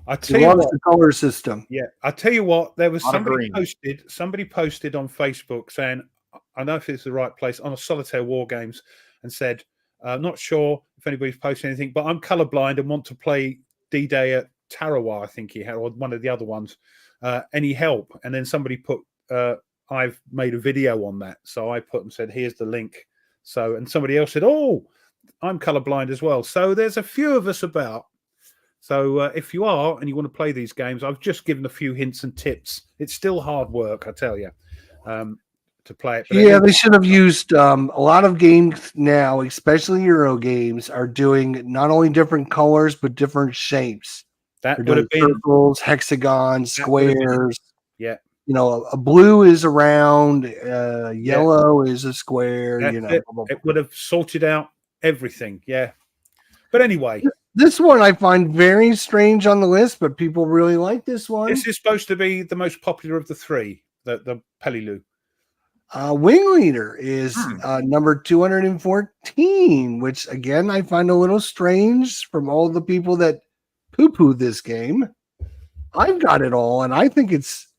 I tell you what, the color system. Yeah, I tell you what, there was somebody posted on Facebook saying, I know if it's the right place, on a Solitaire War Games, and said, not sure if anybody's posted anything, but I'm colorblind and want to play D-Day at Tarawa, I think he had, or one of the other ones. Any help? And then somebody put, I've made a video on that. So I put and said, here's the link. So, and somebody else said, oh, I'm colorblind as well. So there's a few of us about. So if you are and you want to play these games, I've just given a few hints and tips. It's still hard work, I tell you, to play it. But they should have used a lot of games now, especially Euro games, are doing not only different colors but different shapes. That would have been circles, hexagons, squares. Yeah. You know, a blue is a round, yellow is a square. That's you know, it. It would have sorted out everything. Yeah. But anyway. This one I find very strange on the list, but people really like this one. This is supposed to be the most popular of the three, the Peleliu. Wing Leader is number 214, which again I find a little strange from all the people that poo-poo this game. I've got it all, and I think it's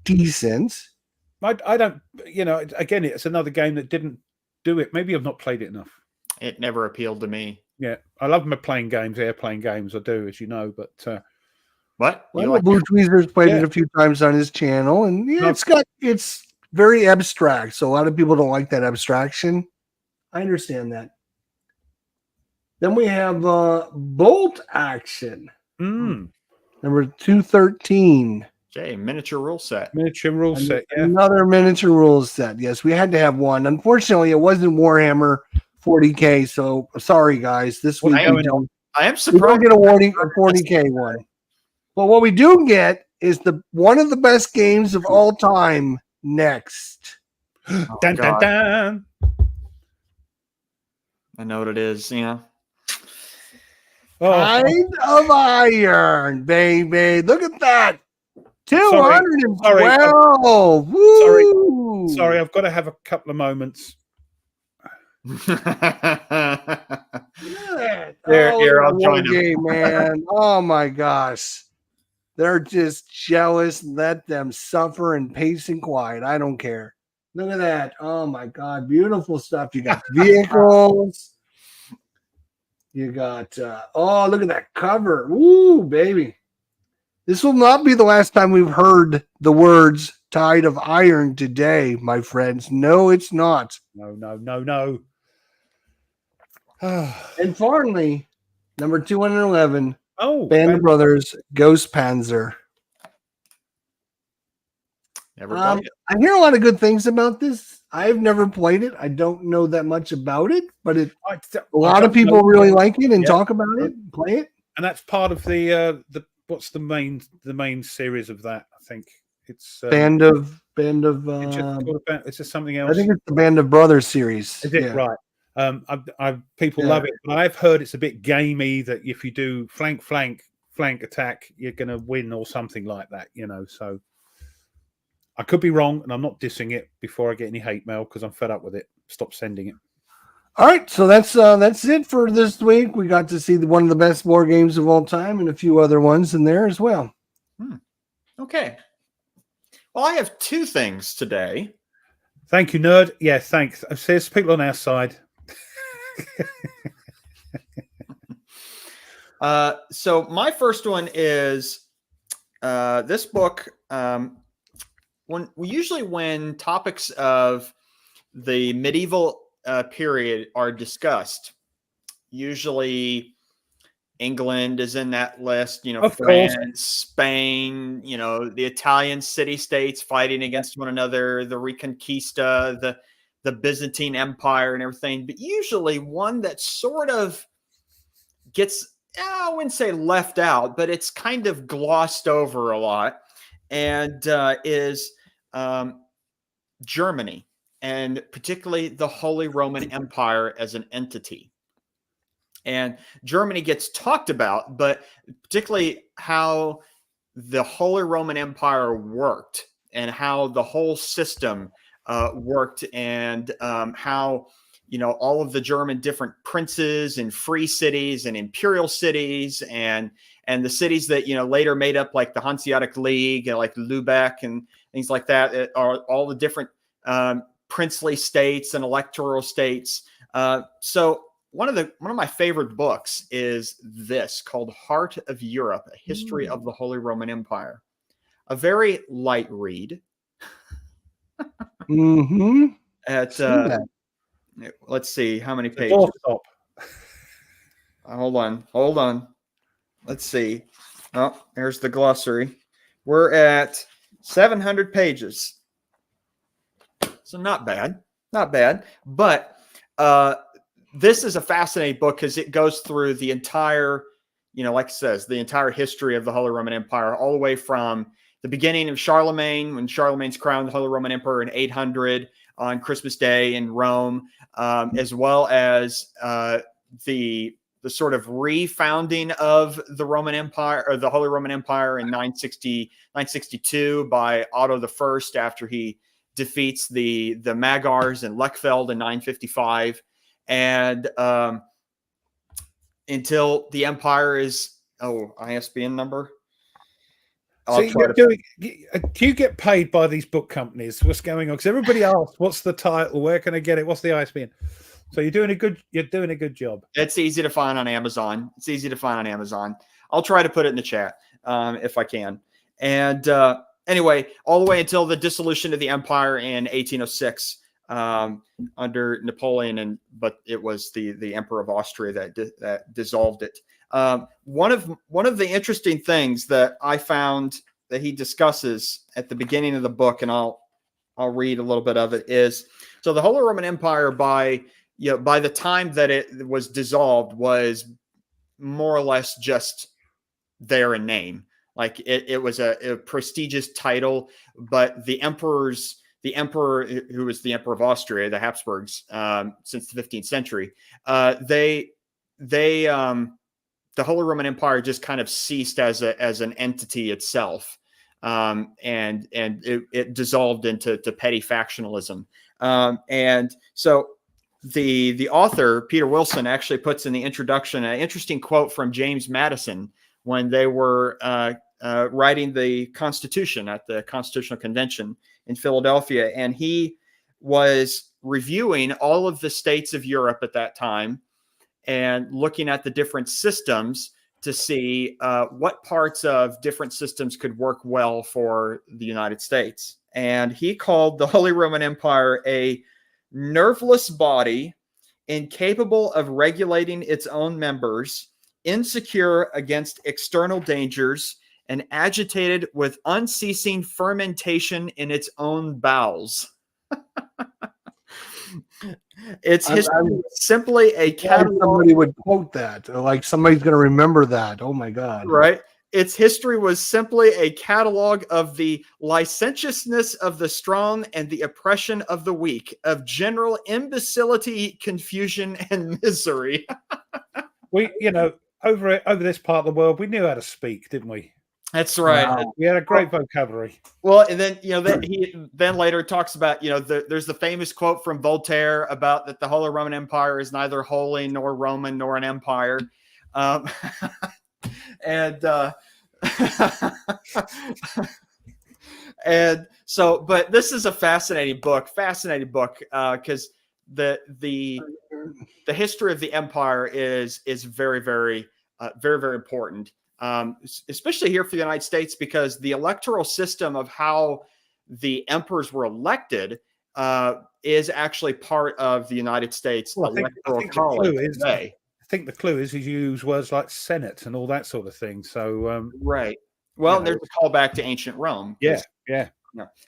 decent. I don't, again, it's another game that didn't do it. Maybe I've not played it enough. It never appealed to me. Yeah, I love my playing games, airplane games. I do, as you know. But what? Well, Blue Tweezer's played it a few times on his channel, and it's very abstract. So a lot of people don't like that abstraction. I understand that. Then we have Bolt Action, number 213. Jay, miniature rule set. Miniature rule set, yeah. Another miniature rules set. Yes, we had to have one. Unfortunately, it wasn't Warhammer 40K. So sorry, guys. This week going don't. I am We surprised. don't get a 40K one. But what we do get is one of the best games of all time next. Oh, Dun, dun, God. dun. I know what it is. Yeah. Oh, Kind of Iron, baby. Look at that. 212. Woo! sorry, I've got to have a couple of moments. Here, I'll join them. Wargame, man. Oh my gosh. They're just jealous. Let them suffer in peace and quiet. I don't care. Look at that. Oh my God. Beautiful stuff. You got vehicles. You got, look at that cover. Woo, baby. This will not be the last time we've heard the words Tide of Iron today, my friends. No, it's not. No. And finally, number 211, Oh, Band of Brothers, Ghost Panzer. Never played it. I hear a lot of good things about this. I've never played it. I don't know that much about it, but a lot of people really like it and talk about it, and play it. And that's part of the what's the main series of that? I think it's Band of. It's just something else. I think it's the Band of Brothers series. Is it Yeah. right? People love it, but I've heard it's a bit gamey. That if you do flank attack, you're going to win or something like that. So I could be wrong, and I'm not dissing it before I get any hate mail because I'm fed up with it. Stop sending it. All right, so that's it for this week. We got to see one of the best war games of all time and a few other ones in there as well. Okay. Well, I have two things today. Thank you, nerd. Yeah, thanks. There's people on our side. So my first one is this book. When topics of the medieval period are discussed, usually England is in that list. Of France, course. Spain. The Italian city-states fighting against one another, the Reconquista, the Byzantine Empire, and everything. But usually one that sort of gets, I wouldn't say left out, but it's kind of glossed over a lot, and is Germany, and particularly the Holy Roman Empire as an entity. And Germany gets talked about, but particularly how the Holy Roman Empire worked and how the whole system worked, and how all of the German different princes and free cities and imperial cities and the cities that later made up like the Hanseatic League and like Lubeck and things like that are all the different princely states and electoral states. So one of my favorite books is this, called Heart of Europe: A History of the Holy Roman Empire. A very light read. Mm-hmm. Let's see how many pages. Hold on. Let's see. Oh, there's the glossary. We're at 700 pages. So not bad. But this is a fascinating book because it goes through the entire, like it says, the entire history of the Holy Roman Empire, all the way from the beginning of Charlemagne, when Charlemagne's crowned the Holy Roman Emperor in 800 on Christmas Day in Rome, as well as the sort of refounding of the Roman Empire, or the Holy Roman Empire, in 962 by Otto I after he defeats the Magyars in Lechfeld in 955, and until the empire is ISBN number. Do you get paid by these book companies? What's going on? Because everybody asks, "What's the title? Where can I get it? What's the ISBN?" So you're doing a good job. It's easy to find on Amazon. I'll try to put it in the chat if I can. And anyway, all the way until the dissolution of the empire in 1806 under Napoleon, but it was the Emperor of Austria that dissolved it. One of the interesting things that I found that he discusses at the beginning of the book, and I'll read a little bit of it, is so the Holy Roman Empire by the time that it was dissolved was more or less just there in name. Like it was a prestigious title, but the emperor who was the Emperor of Austria, the Habsburgs, since the 15th century, the Holy Roman Empire just kind of ceased as an entity itself, and it dissolved into petty factionalism. And so the author Peter Wilson actually puts in the introduction an interesting quote from James Madison when they were writing the Constitution at the Constitutional Convention in Philadelphia, and he was reviewing all of the states of Europe at that time and looking at the different systems to see what parts of different systems could work well for the United States. And he called the Holy Roman Empire a nerveless body, incapable of regulating its own members, insecure against external dangers, and agitated with unceasing fermentation in its own bowels. Its history was simply a catalog. Somebody would quote that, like somebody's going to remember that. Oh my God! Right. Its history was simply a catalog of the licentiousness of the strong and the oppression of the weak, of general imbecility, confusion, and misery. We, over this part of the world, we knew how to speak, didn't we? That's right. Wow. We had a great vocabulary. Well, and then he later talks about there's the famous quote from Voltaire about that the Holy Roman Empire is neither holy nor Roman nor an empire, and and so, but this is a fascinating book because the history of the empire is very very very important. Especially here for the United States, because the electoral system of how the emperors were elected is actually part of the United States electoral college today. I think the clue is you use words like Senate and all that sort of thing. So right. Well, there's a callback to ancient Rome. Yeah.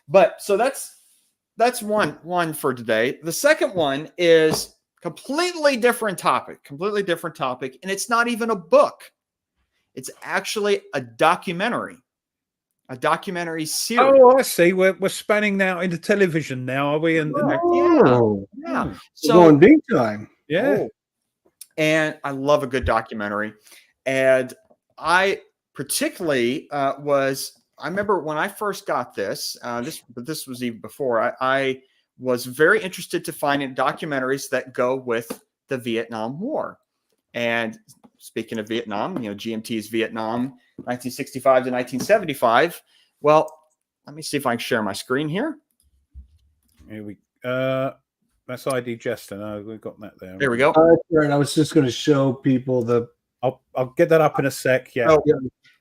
But so that's one for today. The second one is completely different topic, and it's not even a book. It's actually a documentary series. Oh, I see. We're spanning now into television now, are we? And Yeah. So Going big time. yeah. And I love a good documentary. And I particularly I remember when I first got this, but this was even before, I was very interested to find documentaries that go with the Vietnam War. And speaking of Vietnam, GMT's Vietnam, 1965 to 1975. Well, let me see if I can share my screen here. Here we that's ID Jester. No, we've got that there. There we go. Right. I was just going to show people I'll get that up in a sec. Yeah. Oh,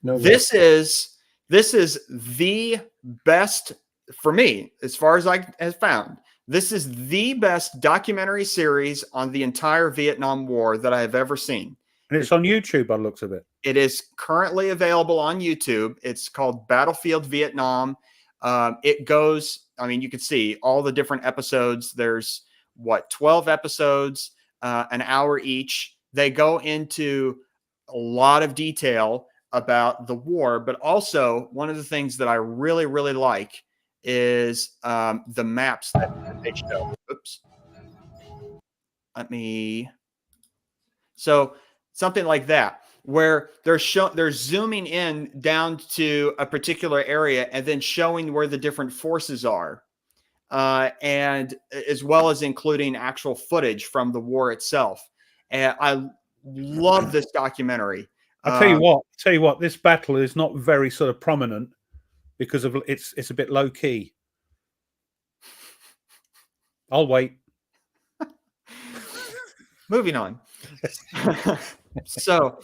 no, this is the best for me, as far as I have found. This is the best documentary series on the entire Vietnam War that I have ever seen. And it's on YouTube by the looks of it. It is currently available on YouTube. It's called Battlefield Vietnam. It goes, you can see all the different episodes. There's 12 episodes, an hour each. They go into a lot of detail about the war, but also one of the things that I really, really like is the maps that they show. Oops. So something like that, where they're zooming in down to a particular area and then showing where the different forces are, and as well as including actual footage from the war itself. And I love this documentary. I'll tell you what, this battle is not very sort of prominent because of it's a bit low key. I'll wait. Moving on. So,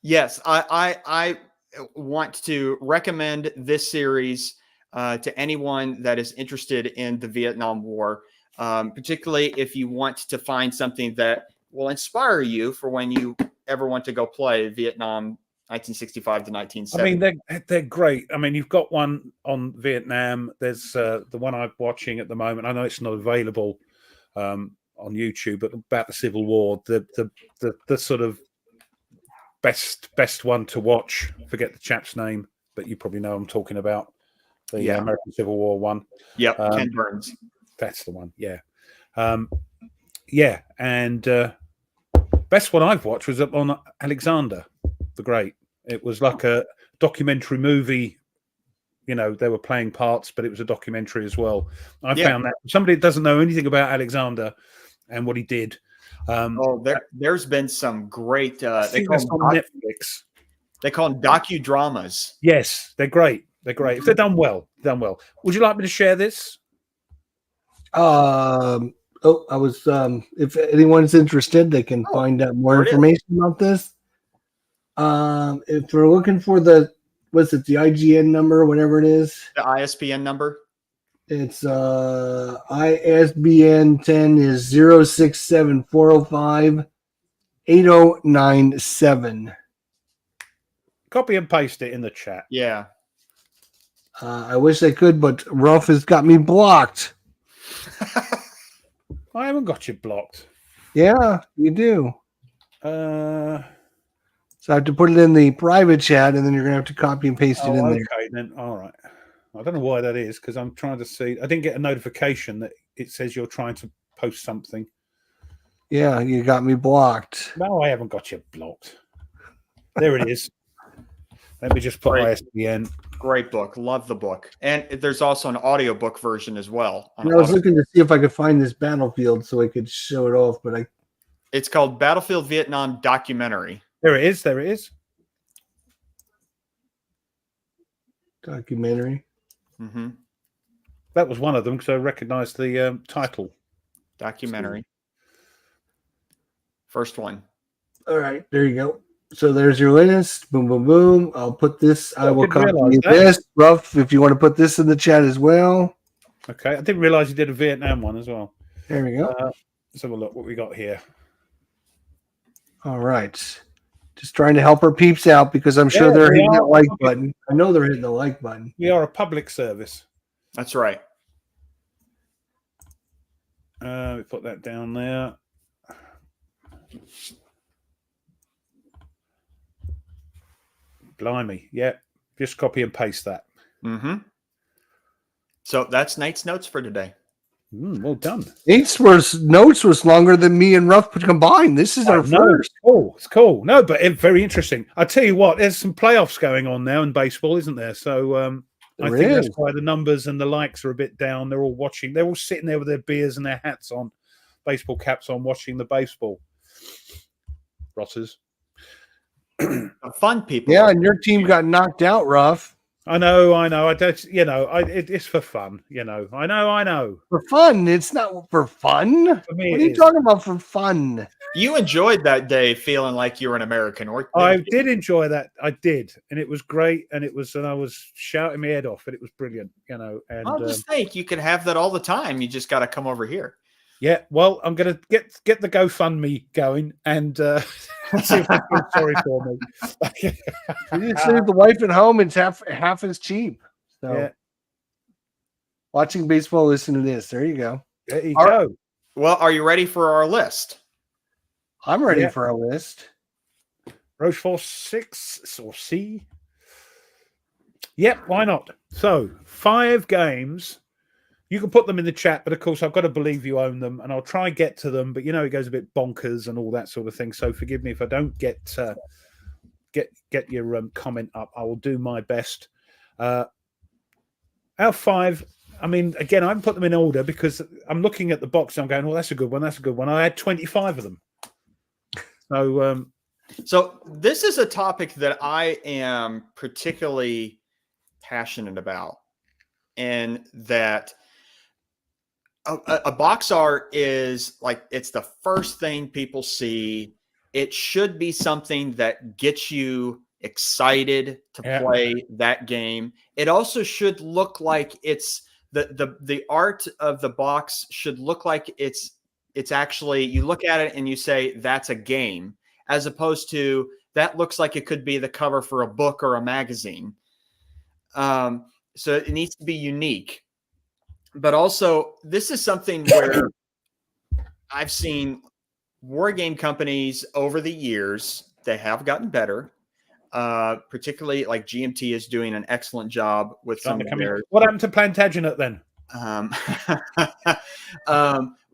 yes, I want to recommend this series to anyone that is interested in the Vietnam War, particularly if you want to find something that will inspire you for when you ever want to go play Vietnam 1965 to I 1970. mean, they're great. I mean, you've got one on Vietnam. There's the one I'm watching at the moment. I know it's not available on YouTube, but about the Civil War, the sort of best one to watch. Forget the chap's name, but you probably know what I'm talking about. The American Civil War one. Yep, Ken Burns. That's the one. Yeah, yeah. And best one I've watched was up on Alexander the Great. It was like a documentary movie. You know, they were playing parts, but it was a documentary as well. I found that somebody that doesn't know anything about Alexander and what he did. There's been some great. They call them on Netflix. They call them docudramas. Yes, they're great. They're great if they're done well. Done well. Would you like me to share this? I was. If anyone's interested, they can find out more information about this. If we're looking for the IGN number, whatever it is, The ISBN number. it's ISBN 10 is 067405809 Copy and paste it in the chat. Yeah. I wish I could, but Ruff has got me blocked. I haven't got you blocked. Yeah, you do. So I have to put it in the private chat, and then you're gonna have to copy and paste it in there. Okay, then. All right. I don't know why that is, because I'm trying to see. I didn't get a notification that it says you're trying to post something. Yeah, you got me blocked. No, I haven't got you blocked. There it is. Let me just put ISBN. Great book. Love the book. And there's also an audiobook version as well. I was looking to see if I could find this Battlefield so I could show it off, but it's called Battlefield Vietnam Documentary. There it is. There it is. Documentary. Mm-hmm. That was one of them because I recognized the title. Documentary. First one. All right, there you go. So there's your list. Boom, boom, boom. I'll put this. I will copy this. Ruff, if you want to put this in the chat as well. Okay, I didn't realize you did a Vietnam one as well. There we go. Let's have a look what we got here. All right. Just trying to help our peeps out because I'm sure they're hitting that like button. I know they're hitting the like button. We are a public service. That's right. We put that down there. Blimey. Yeah. Just copy and paste that. Mm-hmm. So that's Nate's notes for today. Well done. Nate's notes was longer than me and Ruff combined. This is our first. Oh, it's cool. No, but very interesting. I tell you what, there's some playoffs going on now in baseball, isn't there? So I think that's why the numbers and the likes are a bit down. They're all watching. They're all sitting there with their beers and their hats on, baseball caps on, watching the baseball. Rotters. Fun people. Yeah, and your team got knocked out, Ruff. I know. I don't. It's for fun. I know. For fun. It's not for fun. For me, what are you talking about for fun? You enjoyed that day feeling like you were an American. I did enjoy that. I did. And it was great. And I was shouting my head off and it was brilliant, And I'll just think you can have that all the time. You just got to come over here. Yeah, well, I'm going to get the GoFundMe going and see if they feel sorry for me. You just leave the wife at home. It's half as cheap. So, yeah. Watching baseball, listen to this. There you go. There you go. Well, are you ready for our list? I'm ready for our list. Rochefort 6 or C? Yep, why not? So, 5 games. You can put them in the chat, but of course, I've got to believe you own them, and I'll try and get to them. But it goes a bit bonkers and all that sort of thing. So forgive me if I don't get your comment up. I will do my best. Our 5. I mean, again, I haven't put them in order because I'm looking at the box and I'm going, "Well, that's a good one. That's a good one." I had 25 of them. So this is a topic that I am particularly passionate about, and that. A box art is like, it's the first thing people see. It should be something that gets you excited to play that game. It also should look like it's the art of the box should look like it's actually, you look at it and you say, that's a game, as opposed to that looks like it could be the cover for a book or a magazine. So it needs to be unique. But also, this is something where I've seen war game companies over the years, they have gotten better. Particularly like GMT is doing an excellent job with some of their. What happened to Plantagenet then?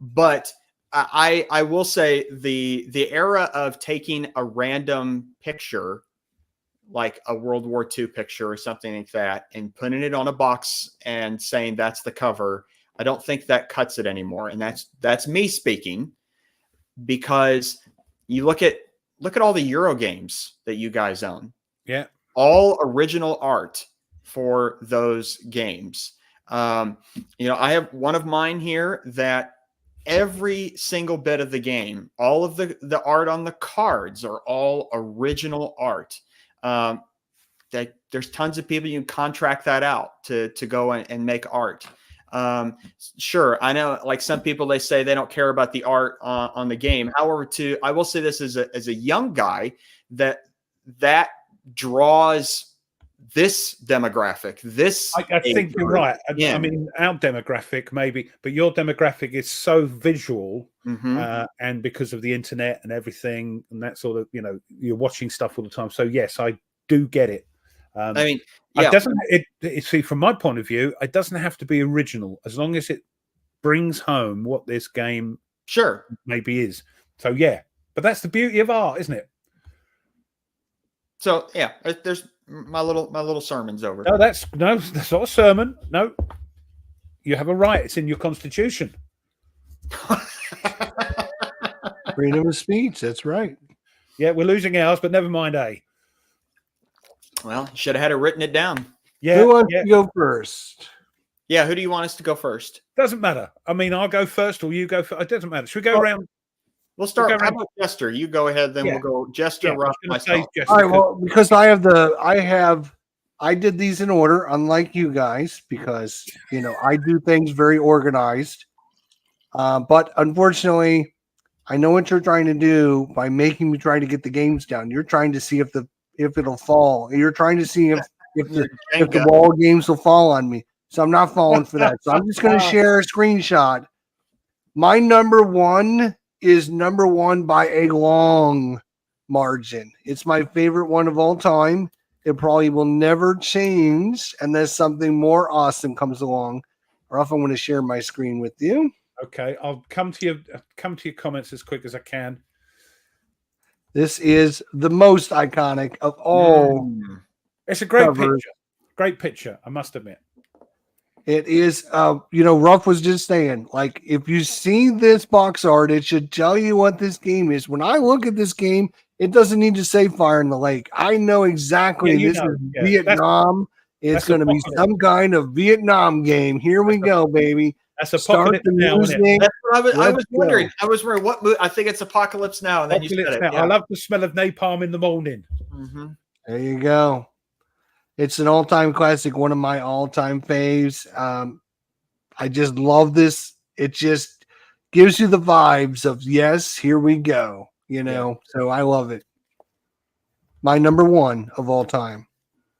But I will say the era of taking a random picture, like a World War II picture or something like that, and putting it on a box and saying that's the cover, I don't think that cuts it anymore. And that's me speaking, because you look at all the Euro games that you guys own. Yeah. All original art for those games. I have one of mine here that every single bit of the game, all of the art on the cards are all original art. That there's tons of people you can contract that out to go and make art. Sure, I know, like some people, they say they don't care about the art on the game. However, I will say this as a young guy, that draws this demographic. I think you're right. Yeah. I mean, our demographic maybe, but your demographic is so visual, and because of the internet and everything and that sort of, you're watching stuff all the time. So yes, I do get it. I mean, yeah. See, from my point of view, it doesn't have to be original as long as it brings home what this game maybe is. So yeah, but that's the beauty of art, isn't it? So yeah, there's my little sermon's over. No, that's not a sermon. No, you have a right. It's in your constitution. Freedom of speech. That's right. Yeah, we're losing ours, but never mind, eh? Well, should have had it written it down. Yeah. Who wants to go first? Yeah, who do you want us to go first? Doesn't matter. I mean, I'll go first or you go first. It doesn't matter. Should we go around? We'll start. How about Jester? You go ahead, then we'll go Jester, Rough, myself. All right. Well, because I did these in order, unlike you guys, because I do things very organized. But unfortunately, I know what you're trying to do by making me try to get the games down. You're trying to see if it'll fall. You're trying to see if the wall games will fall on me. So I'm not falling for that. So I'm just going to share a screenshot. My number one is number one by a long margin. It's my favorite one of all time. It probably will never change unless something more awesome comes along. Or if I'm going to share my screen with you. Okay, I'll come to your comments as quick as I can. This is the most iconic of all. It's a great picture. Great picture, I must admit. It is, Ruff was just saying, like, if you see this box art, it should tell you what this game is. When I look at this game, it doesn't need to say Fire in the Lake. I know exactly this is Vietnam. It's going to be some kind of Vietnam game. Here we go, baby. That's Apocalypse Now. That's what I was wondering. I was wondering what movie. I think it's Apocalypse Now. And then you said it. Yeah. I love the smell of napalm in the morning. Mm-hmm. There you go. It's an all-time classic, one of my all-time faves. I just love this. It just gives you the vibes of, yes, here we go. So I love it. My number one of all time.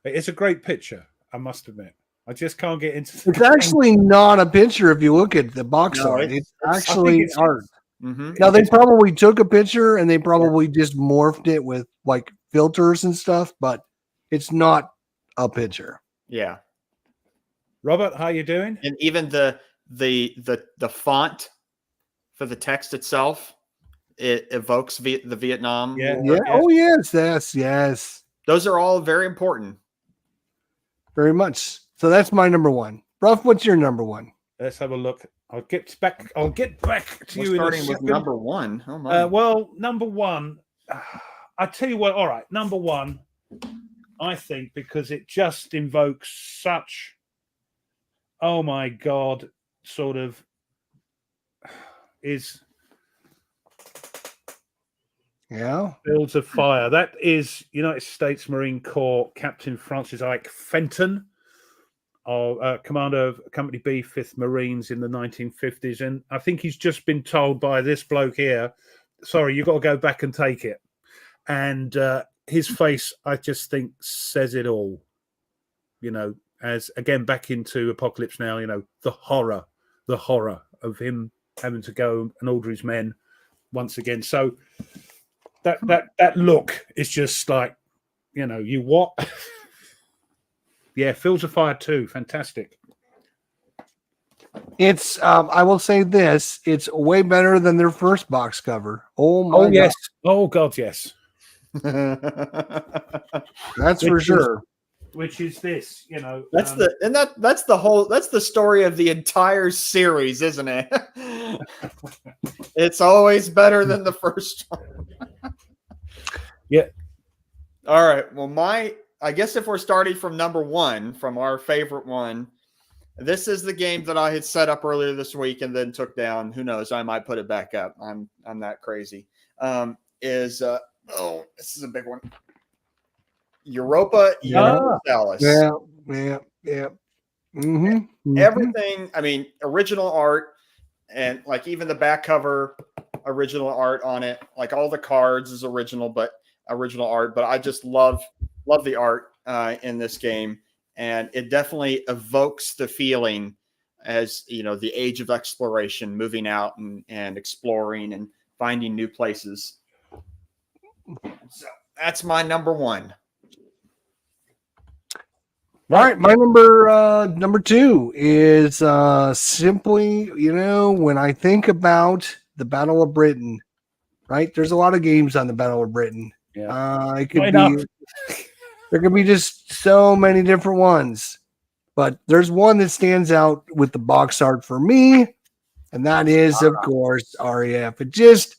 It's a great picture, I must admit. I just can't get into It's actually not a picture if you look at the box art. It's actually art. Mm-hmm. Now, they probably took a picture and they probably just morphed it with like filters and stuff, but it's not a picture. Yeah. Robert, how you doing? And even the font for the text itself, it evokes the Vietnam. Yeah. Oh yes. Those are all very important. Very much. So that's my number one. Ruff, what's your number one? Let's have a look. I'll get back to you. Starting with number one. Oh my. Well, number one. I tell you what. All right, number one. I think because it just invokes such, oh my God, sort of is. Yeah. Fields of Fire. That is United States Marine Corps Captain Francis Ike Fenton, commander of Company B, 5th Marines in the 1950s. And I think he's just been told by this bloke here, sorry, you've got to go back and take it. And his face, I just think, says it all. You know, as again back into Apocalypse Now, you know, the horror of him having to go and order his men once again. So that look is just like, you know, you what? Yeah, Fields of Fire 2, fantastic. It's I will say this, it's way better than their first box cover. Oh my God. Yes. Oh God, yes. That's for sure. Which is this, you know. That's the story of the entire series, isn't it? It's always better than the first one. Yeah. All right. Well, I guess if we're starting from number one, from our favorite one, this is the game that I had set up earlier this week and then took down. Who knows? I might put it back up. I'm that crazy. This is a big one. Europa Universalis. Yeah. Everything. I mean, original art, and like even the back cover, original art on it. Like all the cards is original art. But I just love the art in this game, and it definitely evokes the feeling as, you know, the age of exploration, moving out and exploring and finding new places. So that's my number one. All right, my number two is simply, you know, when I think about the Battle of Britain, right? There's a lot of games on the Battle of Britain. Yeah. There could be just so many different ones, but there's one that stands out with the box art for me, and that is, of course, REF. It just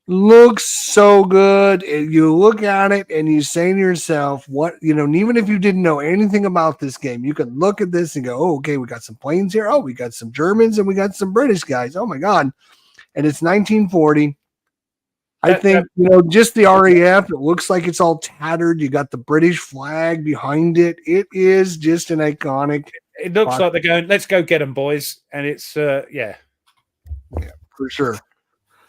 looks so good. You look at it and you say to yourself, what, you know, and even if you didn't know anything about this game, you could look at this and go, oh, okay, we got some planes here. Oh, we got some Germans and we got some British guys. Oh my God. And it's 1940. I think, you know, just the RAF, it looks like it's all tattered. You got the British flag behind it. It is just an iconic. It looks like they're going, let's go get them, boys. And it's, yeah, for sure.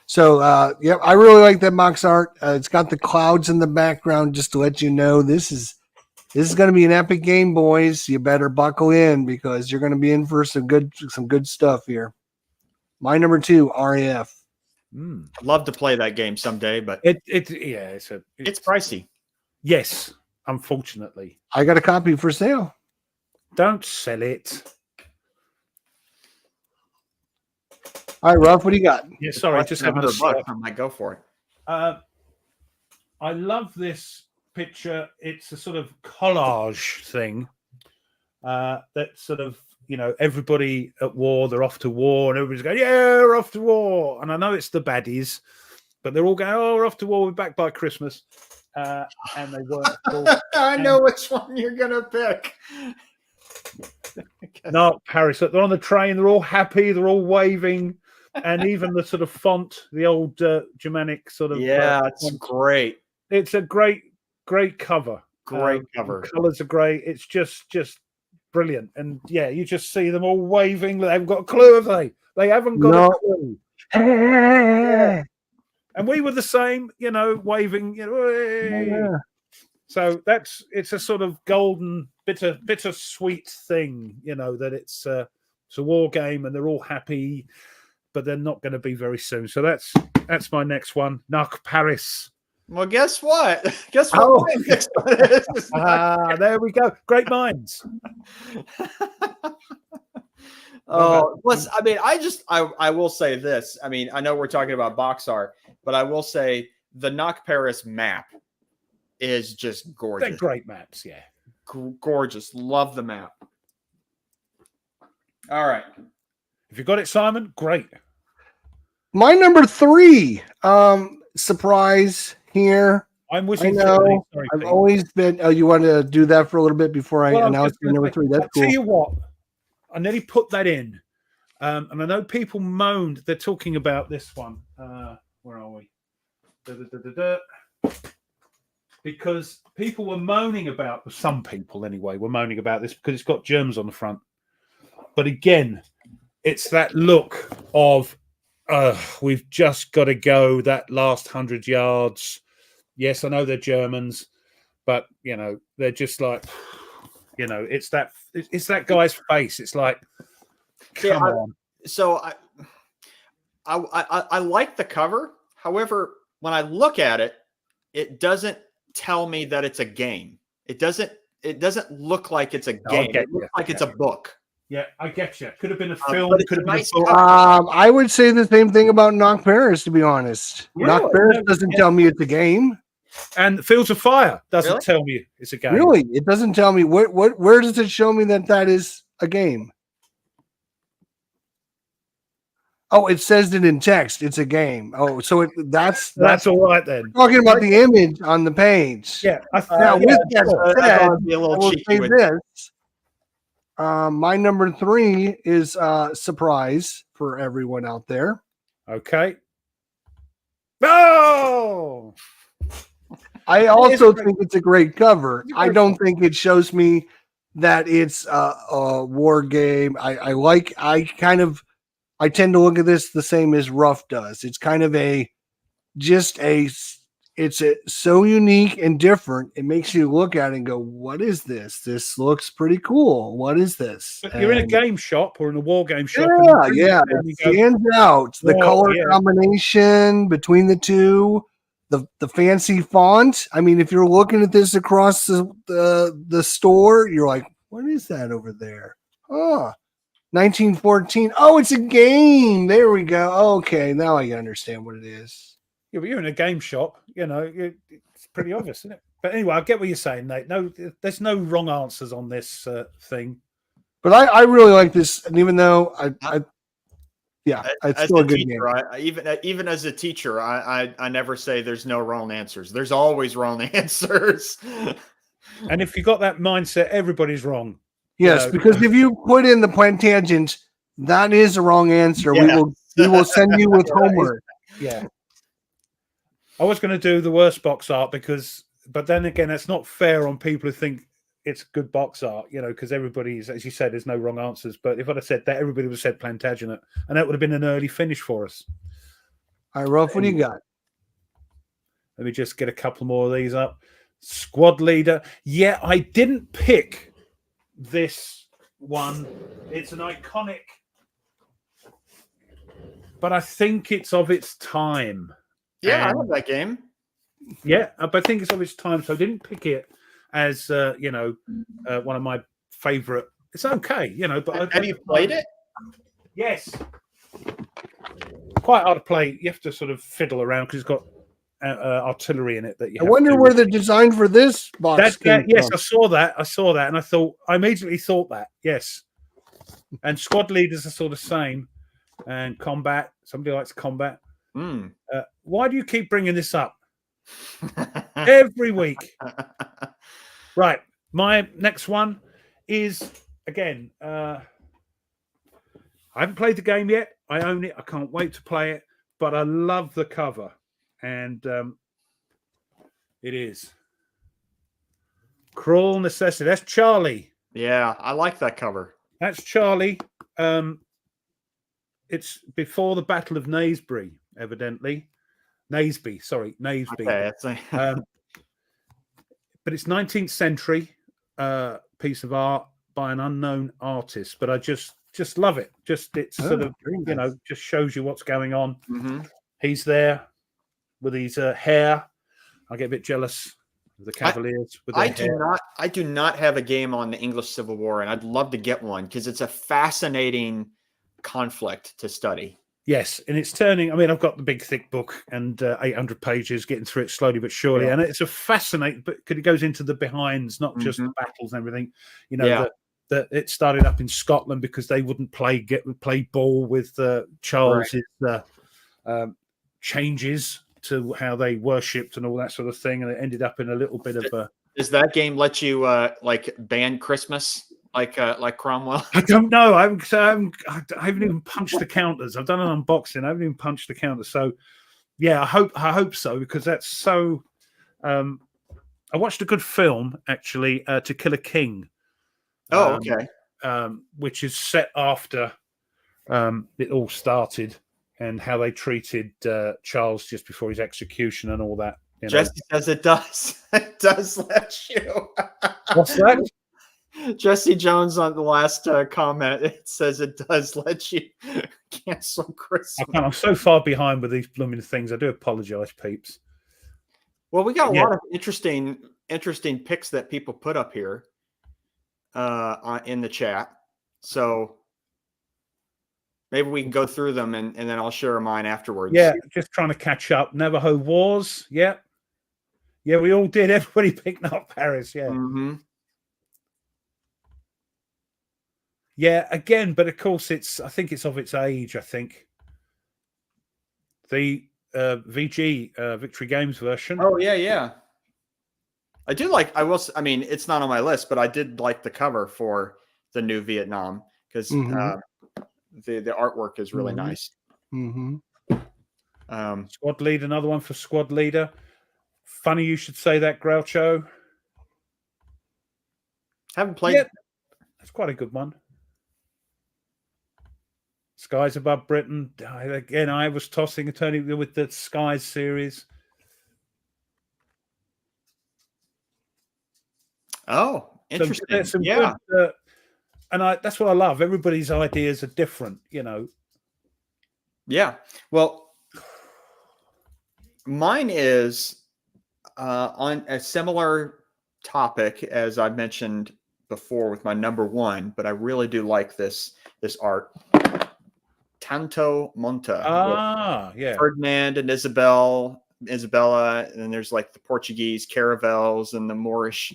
So, yeah, I really like that box art. It's got the clouds in the background just to let you know this is going to be an epic game, boys. You better buckle in because you're going to be in for some good stuff here. My number two, RAF. Love to play that game someday, but it's pricey. Yes, unfortunately. I got a copy for sale. Don't sell it. All right, Ruff, what do you got? Yeah, sorry, just having $100. I might go for it. I love this picture. It's a sort of collage thing that sort of, you know, everybody at war, they're off to war, and everybody's going, yeah, we're off to war. And I know it's the baddies, but they're all going, oh, we're off to war, we're back by Christmas. And they weren't. I know which one you're going to pick. No, Paris, they're on the train, they're all happy, they're all waving. And even the sort of font, the old Germanic sort of. Yeah, it's font. Great. It's a great cover. Great cover. The colors are great. It's just brilliant. And yeah, you just see them all waving. They haven't got a clue, have they? They haven't got a clue. Yeah. And we were the same, you know, waving, you know. Yeah. So it's a sort of golden, bittersweet thing, you know, that it's a war game and they're all happy, but they're not going to be very soon. So that's my next one. Knock Paris. Well, guess what? Guess what? Oh. My next one is? There we go. Great minds. Oh, I mean, I will say this. I mean, I know we're talking about box art, but I will say the Knock Paris map is just gorgeous. They're great maps, yeah. Gorgeous. Love the map. All right. If you got it, Simon, great. My number three, surprise here. I'm wishing. I know. I've always been. Oh, you want to do that for a little bit before I announce your number three? That's cool. Tell you what, I nearly put that in, and I know people moaned. They're talking about this one. Where are we? Because people were moaning about. Some people, anyway, were moaning about this because it's got germs on the front. But again, it's that look of we've just got to go that last 100 yards. Yes, I know they're Germans, but they're just like, it's that guy's face. It's like, come on. So I like the cover. However, when I look at it, it doesn't tell me that it's a game. It doesn't look like it's a game. It looks like it's a book. Yeah, I get you. Could have been a film. But Could have been nice a book. I would say the same thing about Knock Paris, to be honest. Knock Paris doesn't tell me it's a game. And Fields of Fire doesn't tell me it's a game. Really? It doesn't tell me where does it show me that is a game? Oh, it says it in text. It's a game. Oh, so that's all right then. Talking about the image on the page. Yeah. Now with that said, be a little I will cheeky say with this. My number 3 is surprise for everyone out there. Okay. Oh! I also think it's a great cover. I don't think it shows me that it's a war game. I tend to look at this the same as Ruff does. It's kind of it's so unique and different. It makes you look at it and go, what is this? This looks pretty cool. What is this? But you're in a game shop or in a war game shop. Yeah. It stands out. The color combination between the two, the fancy font. I mean, if you're looking at this across the store, you're like, what is that over there? Oh, 1914. Oh, it's a game. There we go. Okay, now I understand what it is. Yeah, but you're in a game shop. It's pretty obvious, isn't it? But anyway, I get what you're saying, Nate. No, there's no wrong answers on this thing. But I really like this, and even though it's still a good game. Even as a teacher, I never say there's no wrong answers. There's always wrong answers. And if you got that mindset, everybody's wrong. Yes, because if you put in the Plantagenet, that is a wrong answer. Yeah. We will send you with homework. Yeah. I was going to do the worst box art but then again, that's not fair on people who think it's good box art, because everybody's, as you said, there's no wrong answers. But if I'd have said that, everybody would have said Plantagenet, and that would have been an early finish for us. All right, Ruff, what do you got? Let me just get a couple more of these up. Squad leader. Yeah, I didn't pick this one. It's an iconic, but I think it's of its time. Yeah, I love that game. Yeah, but I think it's of its time, so I didn't pick it as one of my favorite. It's okay, but have you played it? Yes. Quite hard to play. You have to sort of fiddle around because it's got artillery in it that you. I wonder where the design for this box came yes, from. I saw that, and I immediately thought that. Yes, and squad leaders are sort of same, and combat. Somebody likes combat. Why do you keep bringing this up every week? Right, my next one is again. I haven't played the game yet. I own it. I can't wait to play it. But I love the cover, and it is Cruel Necessity. That's Charlie. Yeah, I like that cover. That's Charlie. It's before the Battle of Naseby, evidently. Naseby. Okay, but it's 19th century piece of art by an unknown artist. But I just love it. It's sort of just shows you what's going on. Mm-hmm. He's there with his hair. I get a bit jealous of the Cavaliers with their hair. I do not have a game on the English Civil War, and I'd love to get one because it's a fascinating conflict to study. Yes, and it's turning. I mean, I've got the big thick book and 800 pages, getting through it slowly but surely, and it's a fascinating. But because it goes into the behinds, not just the battles and everything. That it started up in Scotland because they wouldn't play ball with Charles's changes to how they worshipped and all that sort of thing, and it ended up in a little bit of a. Does that game let you ban Christmas? Like Cromwell? I don't know. I haven't even punched the counters. I've done an unboxing. I haven't even punched the counters. So, yeah, I hope so because that's so. I watched a good film actually, To Kill a King. Oh, okay. Which is set after it all started and how they treated Charles just before his execution and all that. You know? Jesse says it does. It does let you. What's that? Jesse Jones on the last comment. It says it does let you cancel Christmas. I'm so far behind with these blooming things. I do apologize, peeps. Well, we got a lot of interesting picks that people put up here in the chat. So maybe we can go through them and then I'll share mine afterwards. Yeah, just trying to catch up. Navajo Wars. Yeah. Yeah, we all did. Everybody picked up Paris. Yeah. Mm-hmm. Yeah, again, but of course I think it's of its age, I think. The VG Victory Games version. Oh, yeah. I do like, I mean, it's not on my list, but I did like the cover for the new Vietnam because the artwork is really nice. Mm-hmm. Squad Leader, another one for Squad Leader. Funny you should say that, Groucho. Haven't played. Yeah, that's quite a good one. Skies Above Britain. Again, I was tossing a turning with the Skies series. Oh, interesting. Some good, and that's what I love. Everybody's ideas are different, you know. Yeah. Well, mine is on a similar topic as I mentioned before with my number one, but I really do like this art. Tanto Monta. Yeah. Ferdinand and Isabella, and then there's like the Portuguese caravels and the Moorish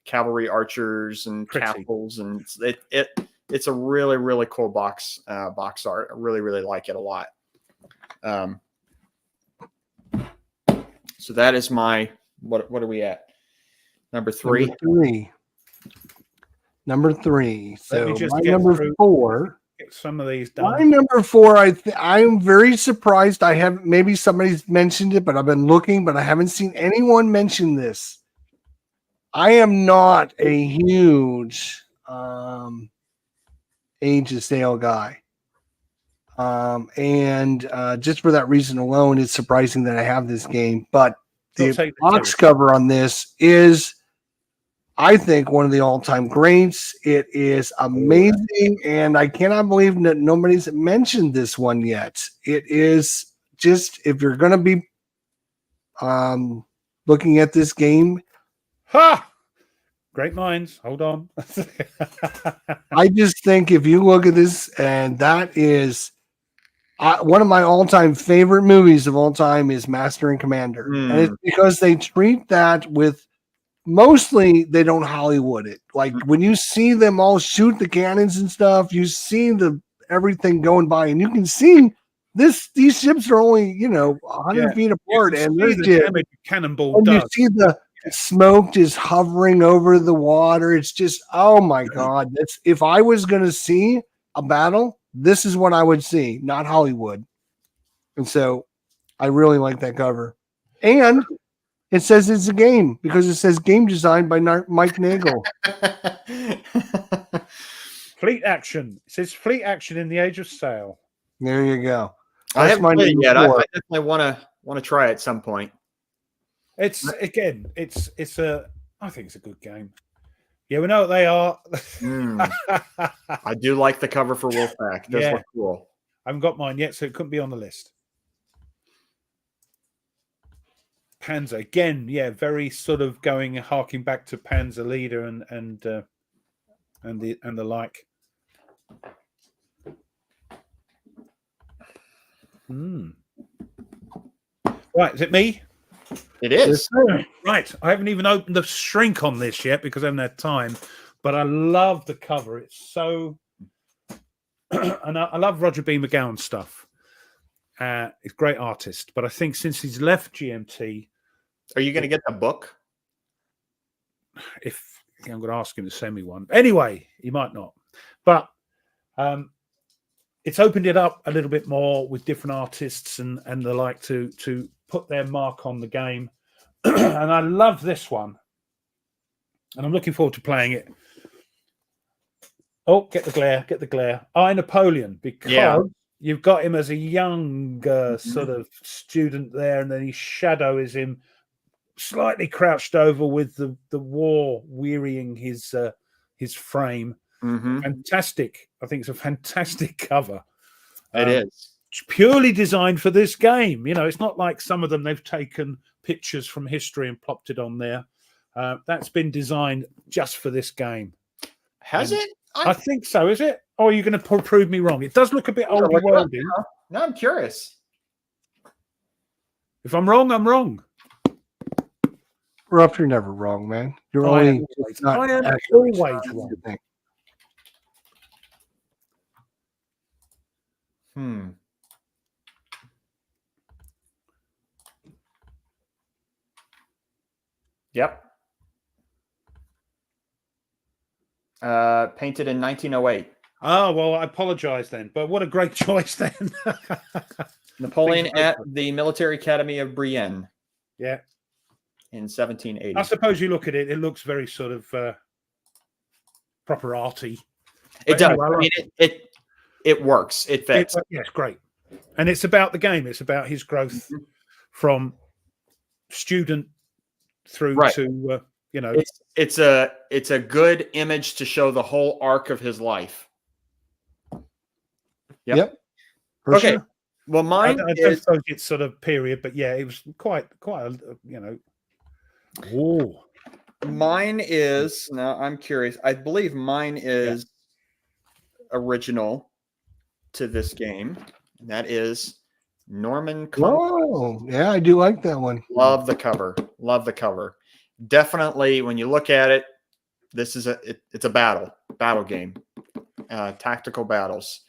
cavalry archers and castles, and it's a really, really cool box art. I really, really like it a lot. So that is my what are we at? Number three. Number three. So my number 4. Get some of these done. My number 4, I'm very surprised. I haven't, maybe somebody's mentioned it, but I've been looking, but I haven't seen anyone mention this. I am not a huge Age of Sail guy. And just for that reason alone, it's surprising that I have this game. But the box cover on this is, I think, one of the all-time greats. It is amazing, and I cannot believe that nobody's mentioned this one yet. It is just, if you're going to be looking at this game, great minds. Hold on. I just think if you look at this, and that is one of my all-time favorite movies of all time is Master and Commander, and it's because they treat that with. Mostly they don't Hollywood it. Like when you see them all shoot the cannons and stuff, you see everything going by, and you can see these ships are only 100 feet apart, and there's the damage cannonball and does. You see the smoke just hovering over the water. It's just, oh my god! If I was going to see a battle, this is what I would see, not Hollywood. And so, I really like that cover, and. It says it's a game because it says game designed by Mike Nagel. Fleet action. It says fleet action in the Age of Sail. There you go. I haven't played it yet. I definitely want to try it at some point. I think it's a good game. Yeah, we know what they are. I do like the cover for Wolfpack. It does look cool. I haven't got mine yet, so it couldn't be on the list. Panzer again, very sort of harking back to Panzer Leader and the like. Right, is it me? It is. Right, I haven't even opened the shrink on this yet because I haven't had time, but I love the cover. It's so, and I love Roger B. McGowan stuff. He's a great artist, but I think since he's left GMT, are you going to get the book? I'm going to ask him to send me one. Anyway, he might not, but it's opened it up a little bit more with different artists and the like to put their mark on the game. And I love this one, and I'm looking forward to playing it. Oh, get the glare! I Napoleon, because you've got him as a young sort of student there, and then his shadow is him slightly crouched over with the war wearying his frame. Mm-hmm. Fantastic. I think it's a fantastic cover. It is. It's purely designed for this game. You know, it's not like some of them they've taken pictures from history and plopped it on there. That's been designed just for this game. Has it? I think so. Is it? Or are you going to prove me wrong? It does look a bit oldie worldy. No, I'm curious. If I'm wrong, I'm wrong. Ruff, you're never wrong, man. You're I only am always wrong. Yep. Painted in 1908. Oh, well, I apologize then. But what a great choice then. Napoleon at the Military Academy of Brienne. Yeah. In 1780. I suppose you look at it, it looks very sort of proper arty. It does. I mean, it works. It fits. Yes, great. And it's about the game. It's about his growth from student through to you know. It's a good image to show the whole arc of his life. Yep. Okay. Sure. Well, mine I don't suppose it's sort of period, but yeah, it was quite you know. Oh, mine is now. I'm curious. I believe mine is original to this game. And that is Norman Conquest. Oh, yeah, I do like that one. Love the cover. Love the cover. Definitely, when you look at it, this is it's a battle game, tactical battles.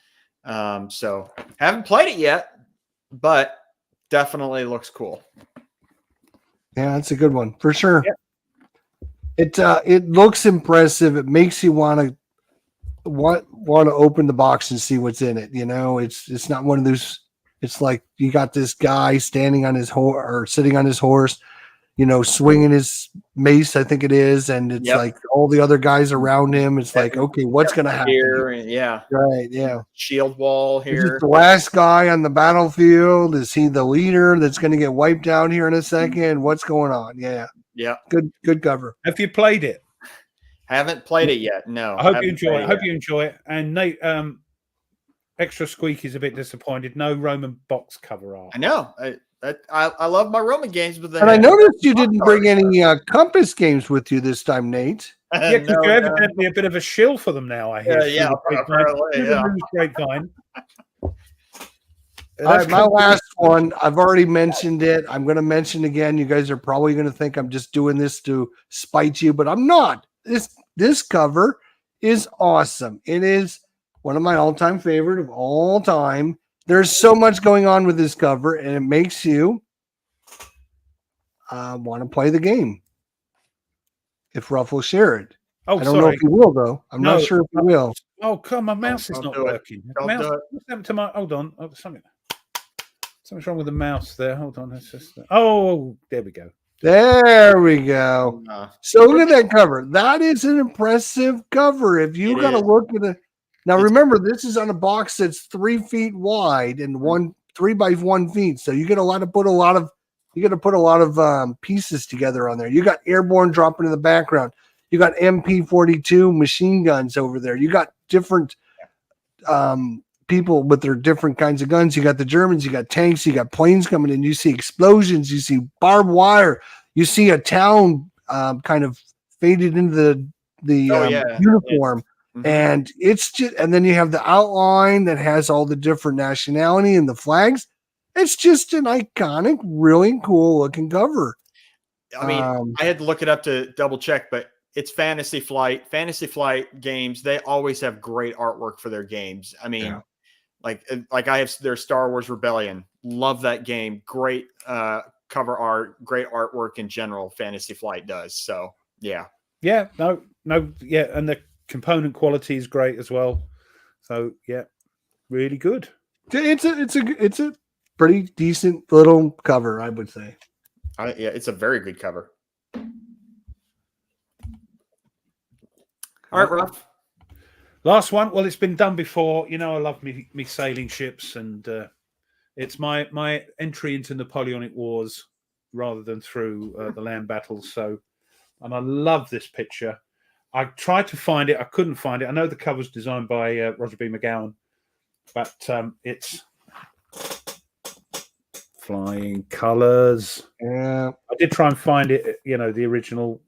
So haven't played it yet, but definitely looks cool. Yeah, that's a good one for sure. Yeah. It looks impressive. It makes you want to open the box and see what's in it. You know, it's not one of those. It's like you got this guy standing on his horse or sitting on his horse, you know, swinging his mace, I think it is, and it's like all the other guys around him. It's like, okay, what's going to happen here? Yeah, right, yeah. Shield wall here. Is it the last guy on the battlefield? Is he the leader that's going to get wiped out here in a second? What's going on? Yeah, good cover. Have you played it? Haven't played it yet. No. I hope you enjoy it. I hope you enjoy it. And Nate, Extra Squeaky's a bit disappointed. No Roman box cover art. I know. I love my Roman games, but I noticed you didn't bring any Compass games with you this time, Nate. Yeah, because you're evidently a bit of a shill for them now. I hear. Yeah, apparently, grapevine. My last one, I've already mentioned it. I'm going to mention again. You guys are probably going to think I'm just doing this to spite you, but I'm not. This cover is awesome. It is one of my all-time favorite of all time. There's so much going on with this cover, and it makes you want to play the game. If Ruff will share it. I don't know if he will, though. I'm not sure if he will. Oh, come on. My mouse is not working. Hold on. Oh, something's wrong with the mouse there. Hold on. Let's just. Oh, there we go. There we go. So look at that cover. That is an impressive cover. If you got to look at it. Now, remember, this is on a box that's 3 feet wide and 3 by 1 feet. So you got to put a lot of pieces together on there. You got airborne dropping in the background. You got MP-42 machine guns over there. You got different people with their different kinds of guns. You got the Germans, you got tanks, you got planes coming in. You see explosions, you see barbed wire, you see a town kind of faded into the uniform. Mm-hmm. And it's just, and then you have the outline that has all the different nationality and the flags. It's just an iconic, really cool looking cover. I mean, I had to look it up to double check, but it's Fantasy Flight. Fantasy Flight games, they always have great artwork for their games. I mean, like I have their Star Wars Rebellion. Love that game. Great cover art, great artwork in general. Fantasy Flight does. So yeah. Yeah, and the component quality is great as well. So yeah, really good. It's a pretty decent little cover, I would say. It's a very good cover. All right, Ruff. Last one. Well, it's been done before. You know, I love me sailing ships, and it's my entry into Napoleonic Wars rather than through the land battles. So, and I love this picture. I tried to find it. I couldn't find it. I know the cover's designed by Roger B. McGowan, but it's flying colors. Yeah. I did try and find it, the original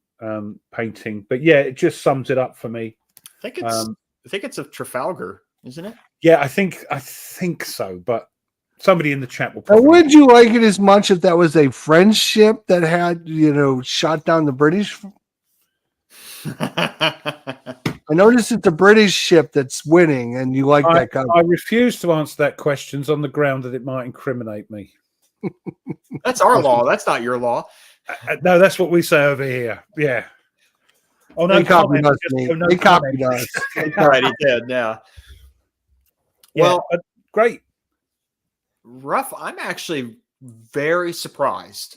painting, but yeah, it just sums it up for me. I think it's of Trafalgar, isn't it? Yeah, I think so, but somebody in the chat will probably. Would you like it as much if that was a French ship that had, shot down the British? I noticed it's a British ship that's winning, and you like that cover. I refuse to answer that question on the ground that it might incriminate me. That's our law. That's not your law. No, that's what we say over here. Yeah. Oh no, they copied us. They copied us. Right, he did. Yeah. Well, great. Ruff, I'm actually very surprised.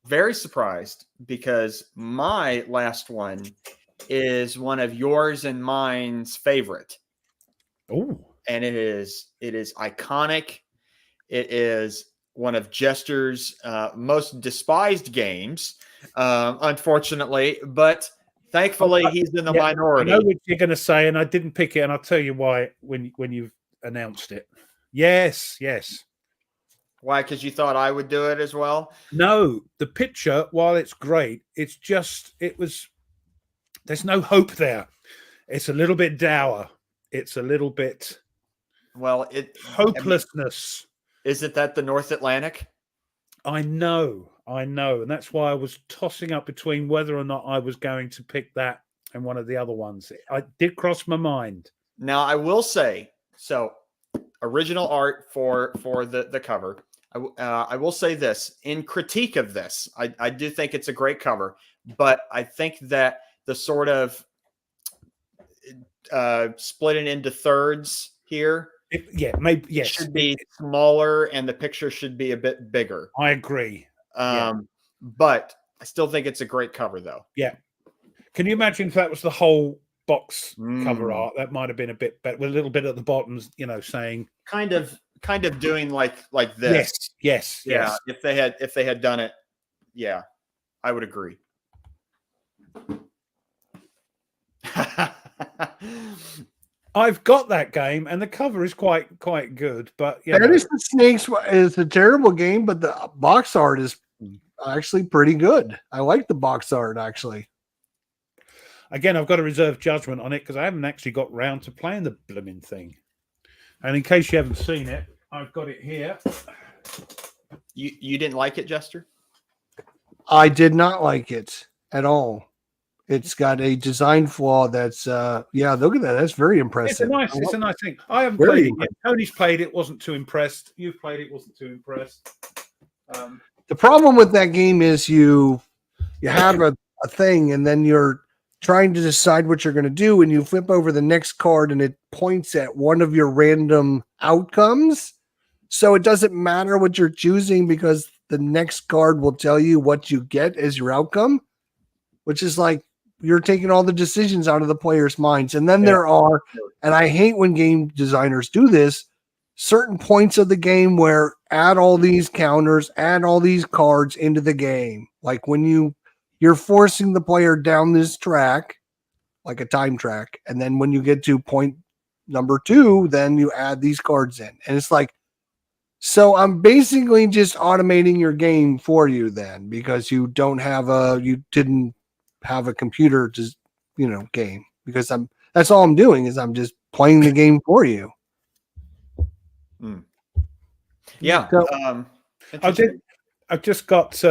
Very surprised because my last one is one of yours and mine's favorite. Oh. And it is iconic. It is one of Jester's most despised games, unfortunately, but thankfully he's in the minority. I know what you're going to say, and I didn't pick it, and I'll tell you why when you've announced it. Yes. Why? Because you thought I would do it as well? No, the picture, while it's great, there's no hope there. It's a little bit dour. It's a little bit hopelessness. Isn't that the North Atlantic? I know. And that's why I was tossing up between whether or not I was going to pick that and one of the other ones. I did cross my mind. Now, I will say, so original art for the cover. I will say this in critique of this. I do think it's a great cover, but I think that the sort of split it into thirds here. Maybe yes. Should be smaller, and the picture should be a bit bigger. I agree. But I still think it's a great cover, though. Yeah. Can you imagine if that was the whole box cover art? That might have been a bit better, with a little bit at the bottom, saying kind of doing like this. Yes. Yeah. If they had done it, yeah, I would agree. I've got that game, and the cover is quite good. But That is the Snakes is a terrible game, but the box art is actually pretty good. I like the box art actually. Again, I've got to reserve judgment on it because I haven't actually got round to playing the blooming thing. And in case you haven't seen it, I've got it here. You didn't like it, Jester? I did not like it at all. It's got a design flaw that's look at that. That's very impressive. It's a nice thing. I haven't played it yet. Tony's played it, wasn't too impressed. You've played it, wasn't too impressed. The problem with that game is you have a thing, and then you're trying to decide what you're going to do, and you flip over the next card, and it points at one of your random outcomes. So it doesn't matter what you're choosing because the next card will tell you what you get as your outcome, which is like you're taking all the decisions out of the player's minds. And then there are, and I hate when game designers do this, certain points of the game where add all these counters, add all these cards into the game. Like when you're forcing the player down this track, like a time track. And then when you get to point number 2, then you add these cards in. And it's like, so I'm basically just automating your game for you then, because you didn't have a computer to, game, because that's all I'm doing is I'm just playing the game for you. Yeah. So, I've just got,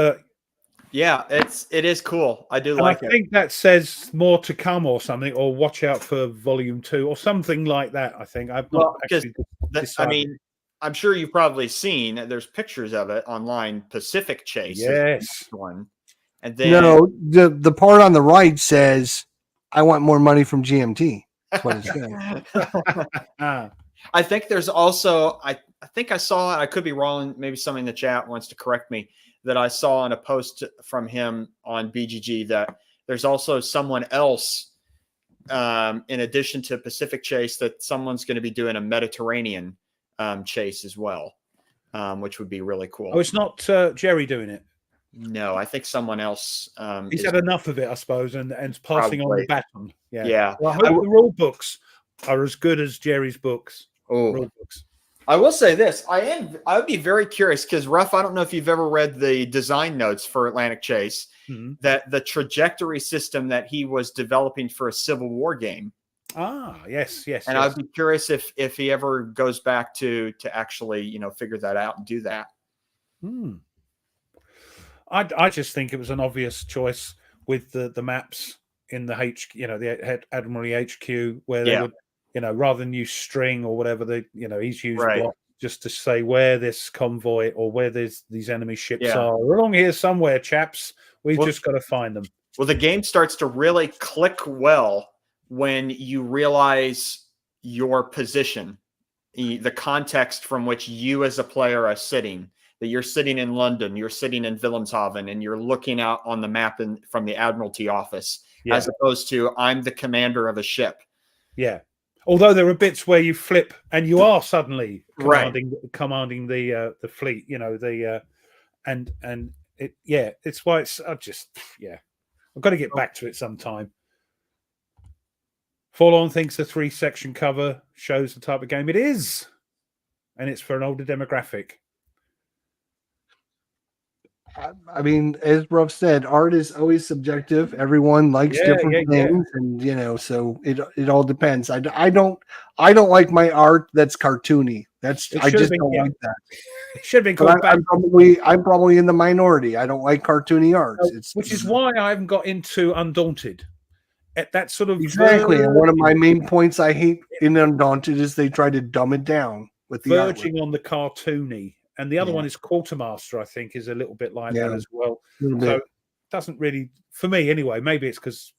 yeah, it is cool. I do and like it. I think that says more to come or something, or watch out for volume 2 or something like that. I think I've not actually decided. I'm sure you've probably seen there's pictures of it online. Pacific Chase, yes, one, and then the part on the right says, "I want more money from GMT." That's what it says. I think there's also I think I saw it. I could be wrong. Maybe somebody in the chat wants to correct me. That I saw on a post from him on BGG that there's also someone else, in addition to Pacific Chase, that someone's going to be doing a Mediterranean chase as well. which would be really cool. Oh, it's not Jerry doing it. No, I think someone else. He's had enough of it, I suppose, and passing on the baton. Yeah. Well, I hope the rule books are as good as Jerry's books. Rule books. I will say this: I would be very curious because Ruff, I don't know if you've ever read the design notes for Atlantic Chase. That the trajectory system that he was developing for a Civil War game. Ah, yes. And I'd be curious if he ever goes back to actually figure that out and do that. I just think it was an obvious choice with the maps in the the Admiralty HQ where they would, rather than use string or whatever, he's used block just to say where this convoy or where these enemy ships are. We're along here somewhere, chaps. We've just got to find them. Well, the game starts to really click well when you realize your position, the context from which you as a player are sitting. That you're sitting in London, you're sitting in Wilhelmshaven, and you're looking out on the map from the Admiralty office, as opposed to I'm the commander of a ship. Yeah. Although there are bits where you flip and you are suddenly commanding the fleet, it's why I've got to get back to it sometime. Forlorn thinks the 3-section cover shows the type of game it is, and it's for an older demographic. I mean, as Ruff said, art is always subjective. Everyone likes different things, and so it all depends. I don't like my art that's cartoony. I just don't like that. It should have been called. I'm probably in the minority. I don't like cartoony art, which is why I haven't got into Undaunted. At that sort of exactly, and one of my main points I hate in Undaunted is they try to dumb it down with the verging on the cartoony. And the other one is Quartermaster, I think, is a little bit like that as well. So it doesn't really, for me anyway, maybe it's because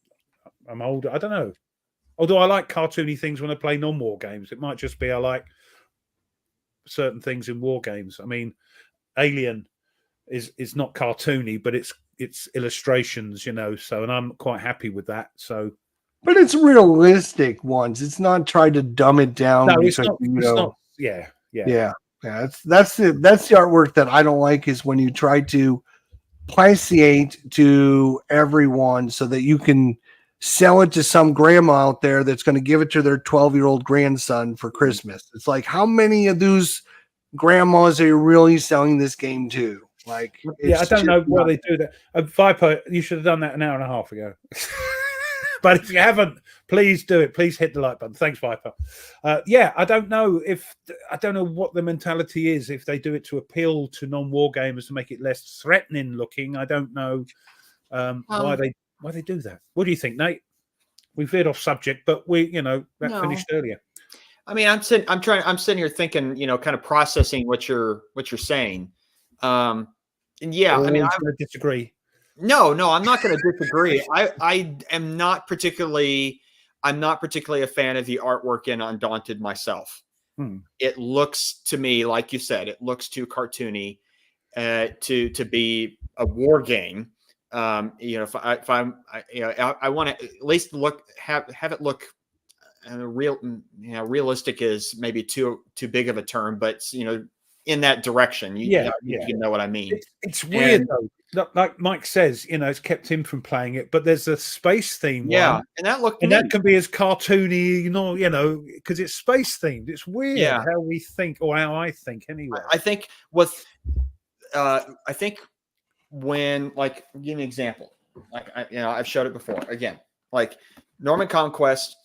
I'm older. I don't know. Although I like cartoony things when I play non-war games. It might just be I like certain things in war games. I mean, Alien is not cartoony, but it's illustrations, so, and I'm quite happy with that. So, but it's realistic ones. It's not trying to dumb it down. No, it's not. Yeah. Yeah, that's the artwork that I don't like is when you try to placiate to everyone so that you can sell it to some grandma out there that's going to give it to their 12-year-old grandson for Christmas. It's like, how many of those grandmas are you really selling this game to? Like, I don't know why they do that. Viper, you should have done that an hour and a half ago. But if you haven't, please do it. Please hit the like button. Thanks, Viper. I don't know what the mentality is if they do it to appeal to non-war gamers to make it less threatening looking. I don't know why they do that. What do you think, Nate? We veered off subject, but finished earlier. I mean, I'm sitting here thinking, kind of processing what you're saying. I mean, I'm going to disagree. No, I'm not going to disagree. I'm not particularly a fan of the artwork in Undaunted myself. It looks to me, like you said, it looks too cartoony to be a war game. I want to at least have it look realistic is maybe too big of a term, but in that direction, you know what I mean. It's weird though. Like Mike says, it's kept him from playing it, but there's a space theme. Yeah, and that can be as cartoony, because it's space themed. It's weird how we think, or how I think anyway. I think when, like, give me an example. Like, I've showed it before. Again, like Norman Conquest,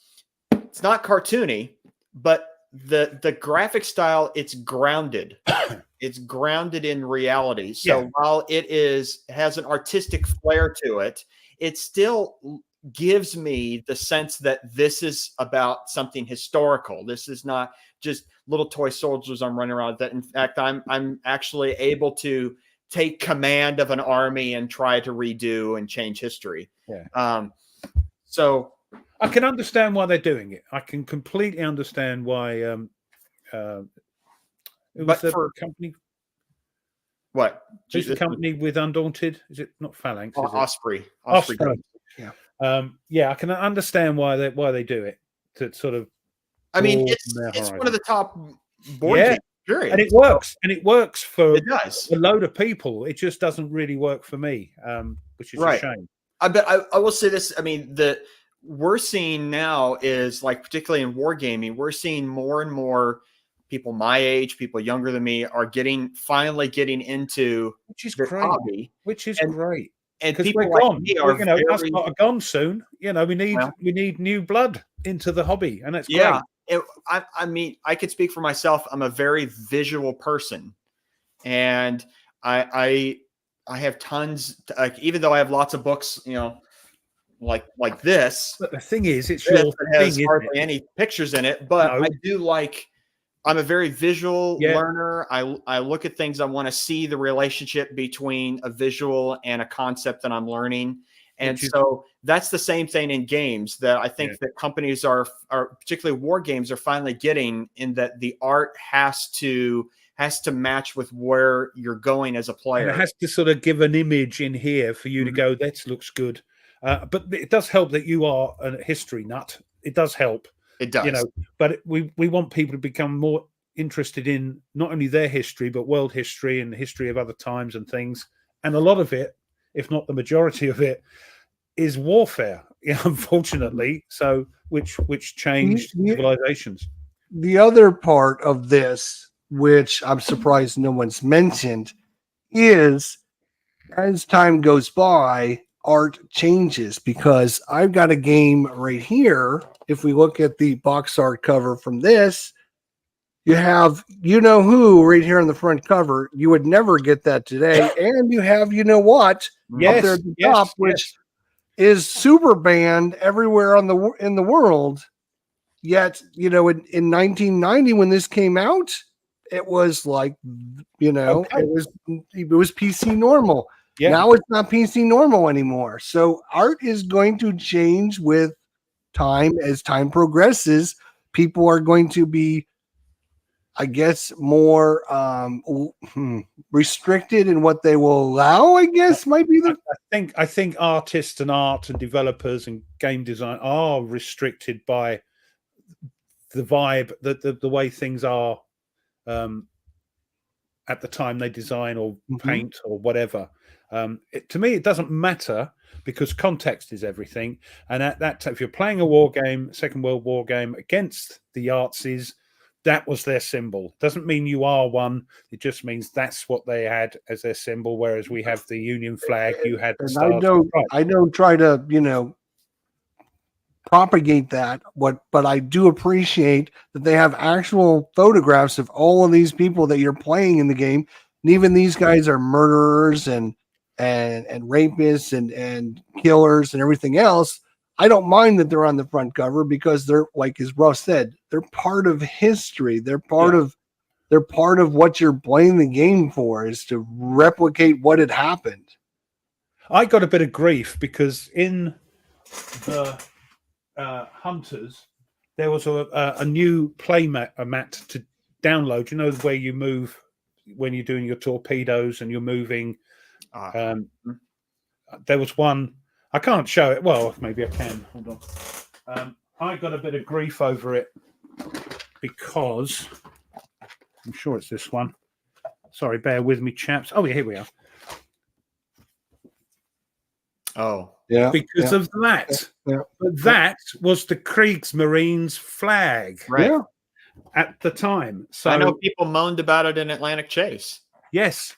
it's not cartoony, but the graphic style, it's grounded. It's grounded in reality. So while it has an artistic flair to it, it still gives me the sense that this is about something historical. This is not just little toy soldiers I'm running around. That in fact, I'm actually able to take command of an army and try to redo and change history. So I can understand why they're doing it. I can completely understand why. But for company, what? Who's the company with Undaunted? Is it not Phalanx? Osprey. Yeah. I can understand why they do it to sort of. I mean, it's one of the top board games period. And it works. And it works for It does. a load of people. It just doesn't really work for me, which is a shame. I will say this. I mean, we're seeing now is like, particularly in wargaming, we're seeing more and more people my age, people younger than me, are finally getting into this hobby, Which is great. And because people we're like gone. me are Us lot are gone soon. We need new blood into the hobby, and that's great. I mean, I could speak for myself. I'm a very visual person, and I have tons. Like, even though I have lots of books, like this. But the thing is, it's your thing. Has hardly any pictures in it, but I do like. I'm a very visual learner. I look at things. I want to see the relationship between a visual and a concept that I'm learning. And so that's the same thing in games that I think that companies are particularly war games are finally getting, in that the art has to match with where you're going as a player. And it has to sort of give an image in here for you to go, that looks good. But it does help that you are a history nut. It does help. It does. But we want people to become more interested in not only their history, but world history and the history of other times and things. And a lot of it, if not the majority of it, is warfare, unfortunately. So which changed civilizations. The other part of this, which I'm surprised no one's mentioned, is as time goes by, art changes, because I've got a game right here. If we look at the box art cover from this, you have who right here on the front cover. You would never get that today. And you have up there at the top, which is super banned everywhere in the world. Yet, in 1990 when this came out, it was like, it was PC normal. Yeah. Now it's not PC normal anymore. So art is going to change with time. As time progresses, people are going to be, I guess, more restricted in what they will allow, I guess, might be the... I think artists and art and developers and game design are restricted by the vibe, the way things are at the time they design or paint or whatever. To me, it doesn't matter, because context is everything. And at that time, if you're playing a war game, Second World War game, against the Yazidis, that was their symbol. Doesn't mean you are one. It just means that's what they had as their symbol. Whereas we have the Union flag. You had the stars. I don't try to, propagate that. But I do appreciate that they have actual photographs of all of these people that you're playing in the game. And even these guys are murderers and rapists and killers and everything else. I don't mind that they're on the front cover, because they're, like as Russ said, they're part of history. They're part of what you're playing the game for, is to replicate what had happened. I got a bit of grief because in the Hunters, there was a new play mat to download. Where you move when you're doing your torpedoes and you're moving. There was one. I can't show it. Well, maybe I can. Hold on. I got a bit of grief over it because I'm sure it's this one. Sorry, bear with me, chaps. Oh, yeah, here we are. Oh, yeah. Because of that. Yeah. But that was the Kriegsmarines flag, right, at the time. So I know people moaned about it in Atlantic Chase. Yes.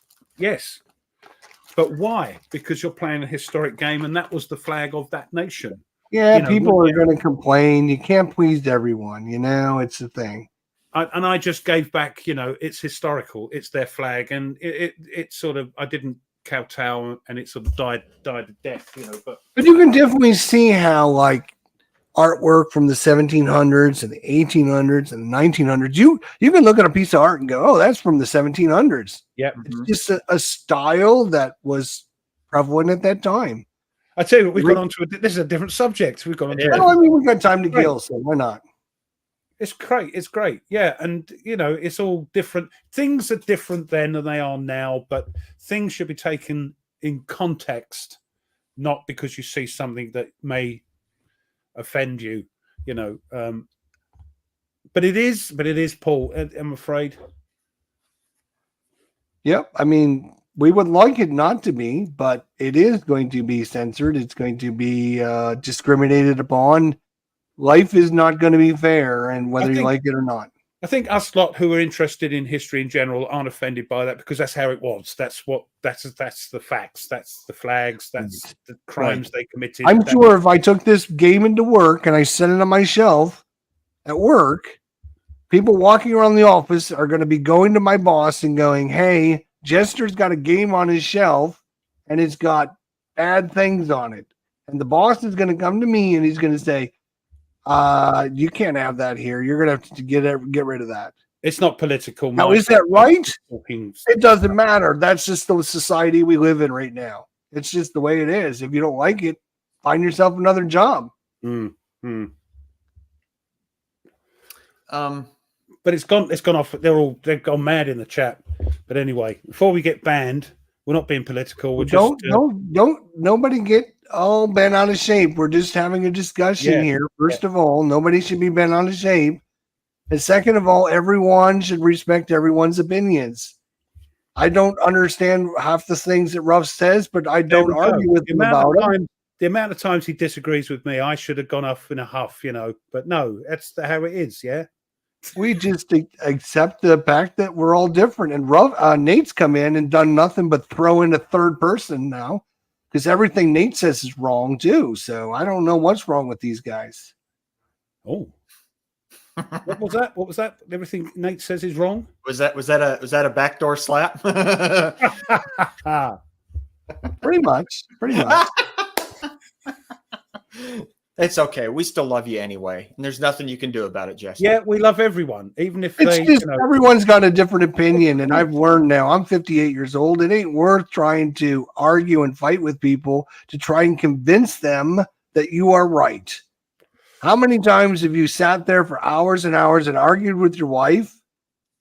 But why? Because you're playing a historic game, and that was the flag of that nation. Yeah, people are going to complain. You can't please everyone. It's a thing. I just gave back. It's historical. It's their flag, and it sort of. I didn't kowtow, and it sort of died a death. But you can definitely see how, like, artwork from the 1700s and the 1800s and the 1900s. You can look at a piece of art and go, "Oh, that's from the 1700s." Yeah, it's just a style that was prevalent at that time. I tell you what, we've got onto this is a different subject. We've got onto. We've got time to kill, so why not? It's great. Yeah, and it's all different. Things are different then than they are now, but things should be taken in context, not because you see something that may offend you, but it is Paul, I'm afraid. Yep. I mean, we would like it not to be, but it is going to be censored. It's going to be discriminated upon. Life is not going to be fair, and whether you like it or not. I think us lot who are interested in history in general aren't offended by that because that's how it was. That's the facts. That's the flags. That's the crimes they committed. I'm sure if I took this game into work and I set it on my shelf at work, people walking around the office are going to be going to my boss and going, "Hey, Jester's got a game on his shelf and it's got bad things on it." And the boss is going to come to me and he's going to say, you can't have that here. You're going to have to get rid of that. It's not political. Now, is that right? It doesn't matter. That's just the society we live in right now. It's just the way it is. If you don't like it, find yourself another job. But it's gone off. They've gone mad in the chat. But anyway, before we get banned, we're not being political. We're don't nobody get all bent out of shape. We're just having a discussion here. First of all, nobody should be bent out of shape. And second of all, everyone should respect everyone's opinions. I don't understand half the things that Ruff says, but I don't argue with him about it. The amount of times he disagrees with me, I should have gone off in a huff, But no, that's how it is, yeah? We just accept the fact that we're all different. And Nate's come in and done nothing but throw in a third person now because everything Nate says is wrong too. So I don't know what's wrong with these guys. Oh, what was that? What was that? Everything Nate says is wrong. Was that a backdoor slap? Pretty much. It's okay. We still love you anyway, and there's nothing you can do about it, Jesse. Yeah, we love everyone, even if everyone's got a different opinion. And I've learned now. I'm 58 years old. It ain't worth trying to argue and fight with people to try and convince them that you are right. How many times have you sat there for hours and hours and argued with your wife,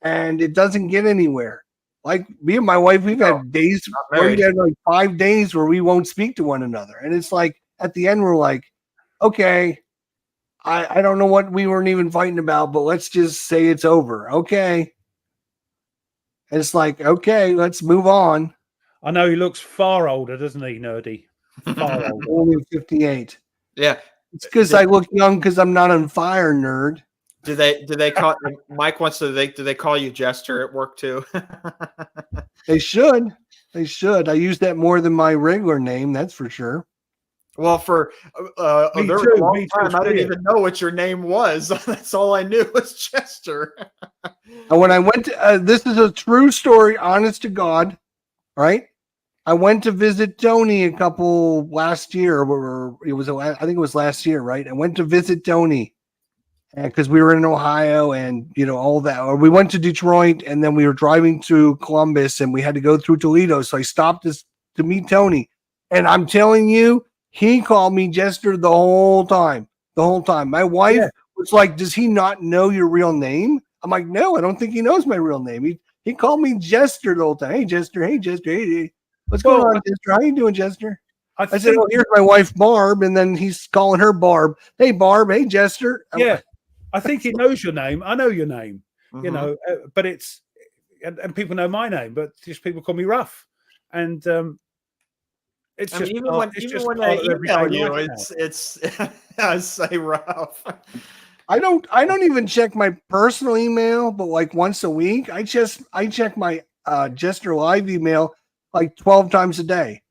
and it doesn't get anywhere? Like me and my wife, we've had days where we had like 5 days where we won't speak to one another, and it's like at the end we're like, okay, I don't know what we weren't even fighting about, but let's just say it's over. Okay. And it's like, okay, let's move on. I know he looks far older, doesn't he, Nerdy? Far older. Only 58. Yeah. It's because I look young because I'm not on fire, nerd. Do they call Mike wants to do they call you Jester at work too? They should. I use that more than my regular name, that's for sure. Well, for a very long time, I didn't even know what your name was. That's all I knew was Chester. And when I went to, this is a true story, honest to God, right? I went to visit Tony a couple last year. I think it was last year, right? I went to visit Tony because we were in Ohio and, all that. Or we went to Detroit and then we were driving to Columbus and we had to go through Toledo. So I stopped to meet Tony. And I'm telling you, he called me Jester the whole time. My wife was like, does he not know your real name? I'm like, no, I don't think he knows my real name. He called me Jester the whole time. Hey, Jester. Hey. What's going on, Jester? How you doing, Jester? I said, oh, here's my wife, Barb. And then he's calling her Barb. Hey, Barb. Hey, Jester. I think he knows your name. I know your name, but it's, and people know my name, but just people call me Ruff. And, it's just even when I email you, it's I say Ruff. I don't even check my personal email, but like once a week, I check my Jester Live email like 12 times a day.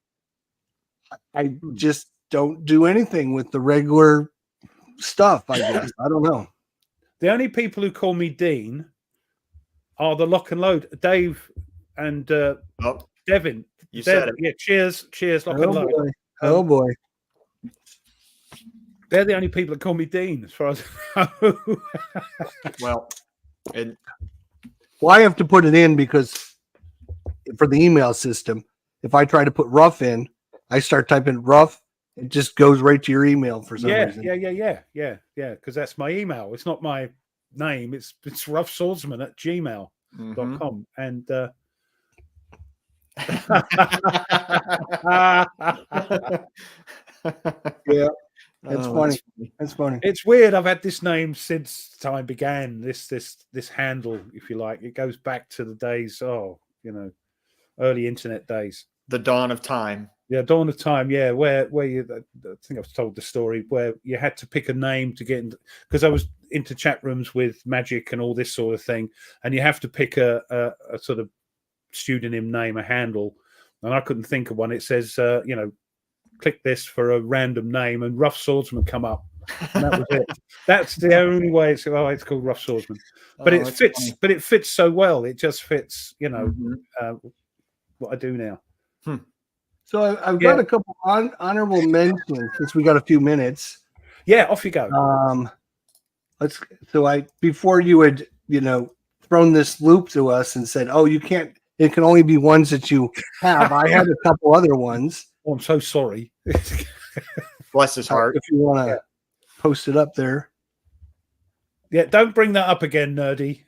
I just don't do anything with the regular stuff, I guess. I don't know. The only people who call me Dean are the Lock and Load, Dave and Devin. You said it. Yeah, cheers, Lock and Load. Boy. Oh boy. They're the only people that call me Dean, as far as I know. Well, I have to put it in because for the email system, if I try to put Ruff in, I start typing Ruff, it just goes right to your email for some reason. Yeah. Because that's my email. It's not my name. It's roughswordsman@gmail.com. And yeah, that's funny. That's funny. It's weird. I've had this name since time began. This handle, if you like, it goes back to the days. early internet days. The dawn of time. Yeah, dawn of time. Yeah, where you, I think I've told the story where you had to pick a name to get in, because I was into chat rooms with Magic and all this sort of thing, and you have to pick a sort of pseudonym name, a handle, and I couldn't think of one. It says, click this for a random name, and Rough Swordsman come up, and that was it. That's the only way it's called Rough Swordsman. But it fits. Funny. But it fits so well. It just fits. Mhm. What I do now. So I've got a couple honorable mentions since we got a few minutes. Yeah, off you go. Before you had thrown this loop to us and said, "Oh, you can't. It can only be ones that you have." I had a couple other ones. Oh, I'm so sorry. Bless his heart. If you want to post it up there. Yeah, don't bring that up again, nerdy.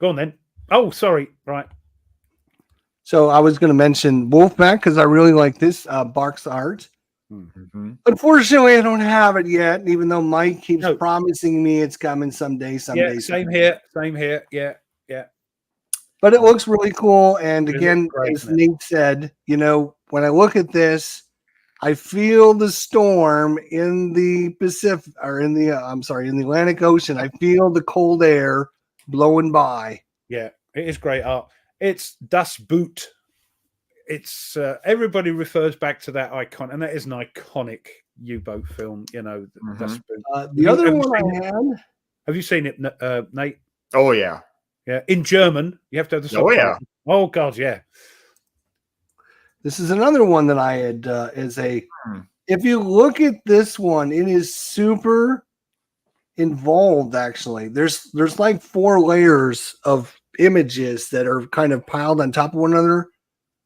Go on then. Oh, sorry. Right. So I was going to mention Wolfpack because I really like this box art. Mm-hmm. Unfortunately, I don't have it yet, even though Mike keeps promising me it's coming someday. Yeah, same here. Same here. Yeah. But it looks really cool. And again, great, as Nate said, when I look at this, I feel the storm in the Pacific, or in the Atlantic Ocean. I feel the cold air blowing by. Yeah, it is great art. It's Das Boot. It's everybody refers back to that icon, and that is an iconic U-boat film. Das Boot. The other one I had. Have you seen it, Nate? Oh yeah. Yeah, in German. You have to have the subtitles. Oh yeah. Oh god, yeah. This is another one that I had if you look at this one, it is super involved actually. There's like 4 layers of images that are kind of piled on top of one another.